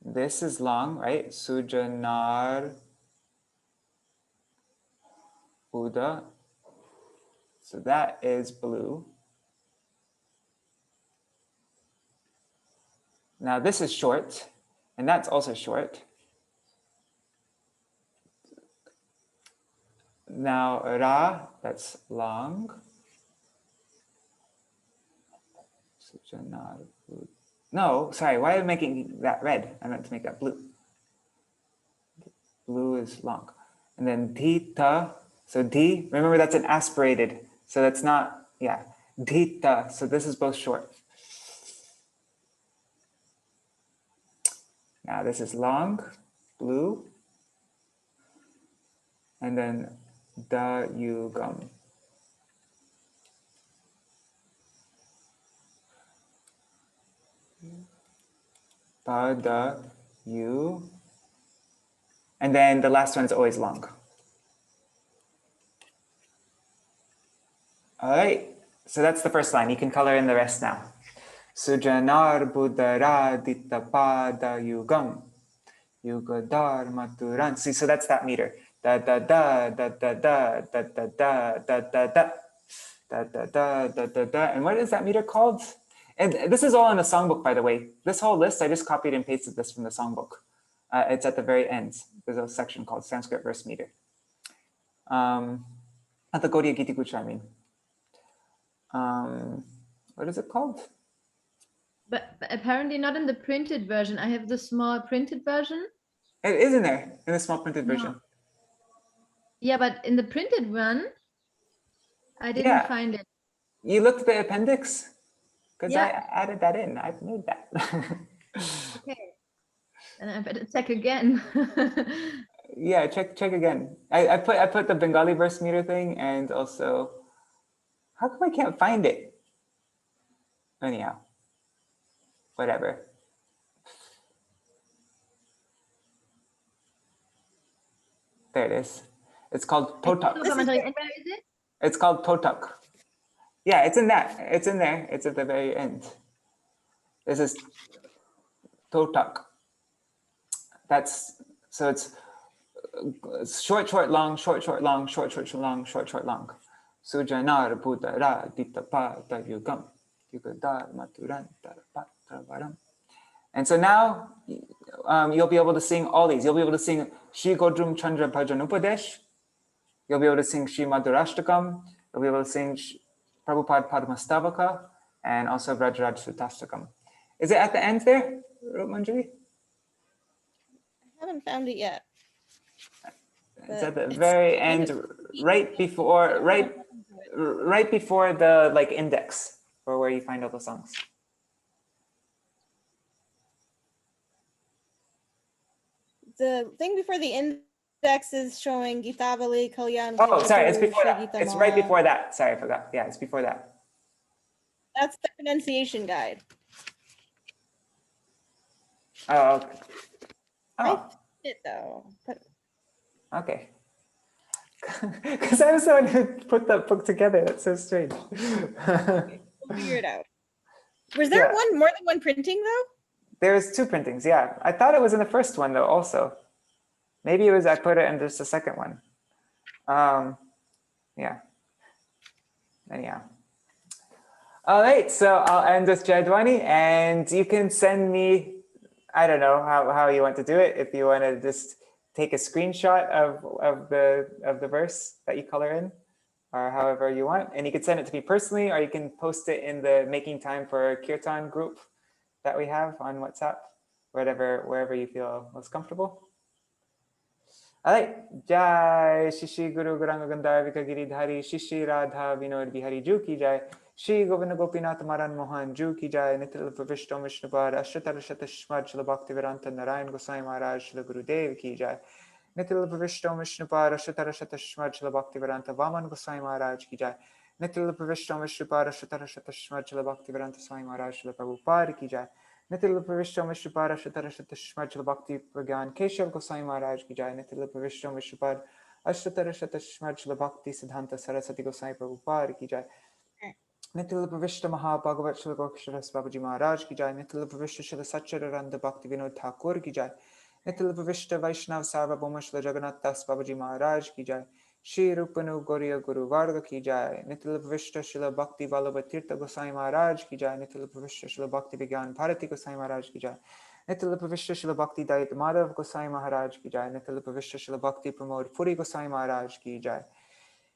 This is long, right? Sujanar Buddha. So that is blue. Now this is short, and that's also short. Now Ra, that's long. Sujanar Buddha. No, sorry, why am I making that red? I meant to make that blue. Blue is long. And then Dhita, so D, remember that's an aspirated. So that's not, yeah, Dhita, so this is both short. Now this is long, blue. And then Da Yugam. Pada Yu. And then the last one is always long. All right, so that's the first line. You can color in the rest now. Sujanar Buddhara Ditapada Yugam. Yugadar Maturan. See, so that's that meter. Da da da da da da da da da da da da da da da da da da. And what is that meter called? And this is all in the songbook, by the way. This whole list, I just copied and pasted this from the songbook. It's at the very end. There's a section called Sanskrit verse meter. At the Gaudiya Gita Gucha, I mean. what is it called? But apparently not in the printed version. I have the small printed version. It is in there, in the small printed version. No. Yeah, but in the printed one, I didn't Yeah. find it. You looked at the appendix? Because I Yeah. added that in. I've made that. Okay. And I better check again. Yeah, check again. I put the Bengali verse meter thing, and also, how come I can't find it? Anyhow, whatever. There it is. It's called Potak. And where is it? It's called Potak. Yeah, it's in that. It's in there. It's at the very end. This is Totak. That's so it's short, long, short, long, short, long, short, long. Sujanar Buddha Ra Dita Pa Ta Yugam Yugadar Maturanta Patravaram. And so now you'll be able to sing all these. You'll be able to sing Shri Godrum Chandra Bhajan Upadesh. You'll be able to sing Shri Madhurashtakam. You'll be able to sing Prabhupada Padmastavaka and also Vrajraj Sutastakam. Is it at the end there, Manjari? I haven't found it yet. It's at the very end, right before the like index for where you find all the songs. The thing before the index is showing Geetavali, Kalyan. Oh, sorry, it's before that. It's right before that. Sorry, I forgot. Yeah, it's before that. That's the pronunciation guide. Oh, okay. I Oh, found it though, but okay. Because I was the one who put that book together. That's so strange. we'll figure it out. Was there Yeah. more than one printing though? There's two printings, yeah. I thought it was in the first one though also. Maybe it was I put it in just the second one. Yeah. Anyhow. All right, so I'll end with Jadwani, and you can send me, I don't know how you want to do it. If you want to just take a screenshot of the verse that you color in, or however you want, and you can send it to me personally, or you can post it in the Making Time for Kirtan group that we have on WhatsApp, wherever you feel most comfortable. All right, Jai Shishi Guru Guranga Gandharvika Giridhari Shishi Radha Vinod Bihari Ju Ki Jai Shri Govinda Gopinath Maran Mohan Ju Ki Jai Nitil Pravishto Mishnupad Ashtatar Shatashmad Shila Bhakti Vedanta Narayan Gosai Maharaj Shila Gurudev Ki Jai Nitil Pravishto Mishnupad Ashtatar Shatashmad Shila Bhakti Vedanta Vaman Gosai Maharaj Ki Jai Nitil Pravishto Mishnupad Ashtatar Shatashmad Shila Bhakti Vedanta Swami Maharaj Shila Prabhupada Ki Jai Nitil Pravishto Mishnupad Ashtatar Shatashmad Shila Bhakti Pragyan Keshav Gosai Maharaj Ki Jai Nitil Pravishto Mishnupad Ashtatar Shatashmad Shila Bhakti Siddhanta Saraswati Gosai Prabhupada Ki Jai Nitil Pravishta Mahabhagavat Shila Goksharas Babaji Maharaj Ki Jai Nitil Pravishta Shila Satchidananda Bhakti Vinod Thakur Ki Jai Nitil Pravishta Vaishnav Sarvabhauma Shila Jagannath Das Babaji Maharaj Ki Jai Shri Rupanu Gauriya Guru Varga Ki Jai Nitil Pravishta Shila Bhakti Vallabha Tirtha Gosai Maharaj Ki Jai Nitil Pravishta Shila Bhakti Vigyan Bharati Gosai Maharaj Ki Jai Nitil Pravishta Shila Bhakti Dayat Madhav Gosai Maharaj Ki Jai Nitil Pravishta Shila Bhakti Pramod Puri Gosai Maharaj Ki Jai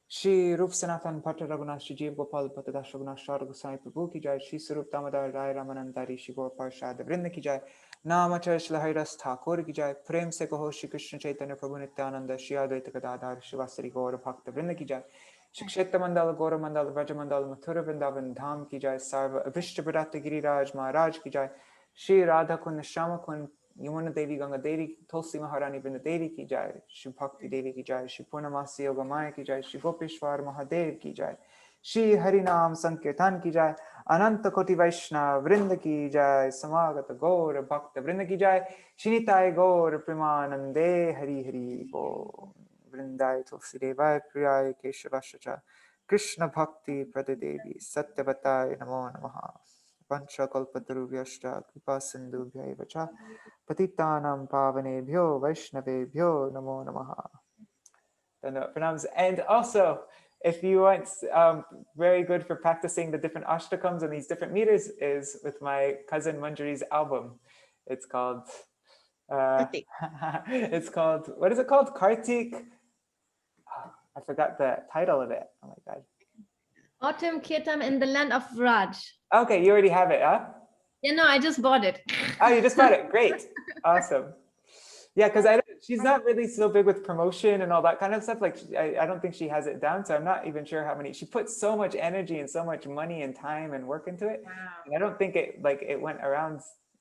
Shri Rup Sanatan Bhatta Raghunath Shri Jeev Gopal Bhatta Das Raghunath Shar Gosai Prabhu Ki Jai Shri Sarup Damodar Rai Ramanandari Shri Gaur Parshad Vrinda Ki Jai Namachar Shri Haridas Thakur Ki Jai Prem Se Kaho Shri Krishna Chaitanya Prabhu Nityananda Shri Advaita Gadadhar Shri Vasari Gaur Bhakta Vrinda Ki Jai Shri Kshetra Mandala Gaura Mandala Vraja Mandala Mathura Vrindavan Dham Ki Jai Sarva Abhishta Bharata Giriraj Maharaj Ki Jai Shri Radha Kund Shama Kund Yamuna Devi Ganga Devi Tulsi Maharani Vrinda Devi Ki Jai Shri Bhakti Devi Ki Jai Shri Purnamasi Yoga Maya Ki Jai Shri Gopeshwar Mahadev Ki Jai Shri Harinam Sankirtan Ki Jai Ananta Koti Vaishnav Vrinda Ki Jai Samagata Gaur Bhakta Vrinda Ki Jai Shri Nitai Gaur Premanande Hari Hari Bo Vrindai Tulsi Devai Priyai Keshavashacha Krishna Bhakti Pradadevi Satyavatai Namo Namaha Pancha Kalpatarubhyashta Kripa Sindhubhyaiva Cha Patitanam Pavanebhyo Vaishnavebhyo Namo Namaha. Pranams. And also, if you want, very good for practicing the different ashtakams and these different meters is with my cousin Manjari's album. It's called, it's called, what is it called? Kartik? I forgot the title of it. Oh my God. Autumn Kirtan in the land of Raj. Okay, you already have it, huh? Yeah, no, I just bought it. Oh, you just got it. Great. Awesome. Yeah, because she's not really so big with promotion and all that kind of stuff. Like, I don't think she has it down. So I'm not even sure how many. She put so much energy and so much money and time and work into it. Wow. And I don't think it went around.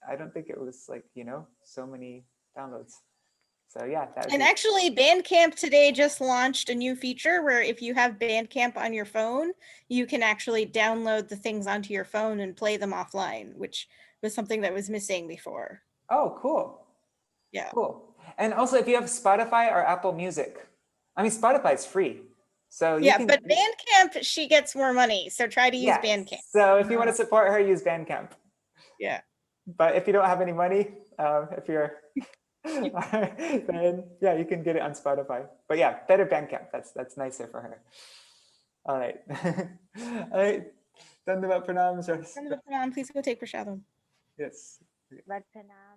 I don't think it was like, so many downloads. So yeah. And actually, Bandcamp today just launched a new feature where if you have Bandcamp on your phone, you can actually download the things onto your phone and play them offline, which was something that was missing before. Oh, cool. Yeah. Cool. And also, if you have Spotify or Apple Music, I mean, Spotify is free. So you Yeah, can, but Bandcamp, she gets more money. So try to use Bandcamp. So if you want to support her, use Bandcamp. Yeah. But if you don't have any money, if you're, then yeah, you can get it on Spotify. But yeah, better Bandcamp. That's nicer for her. All right. All right. Dandavat pranam. Please go take prashadam. Yes. But Pranam.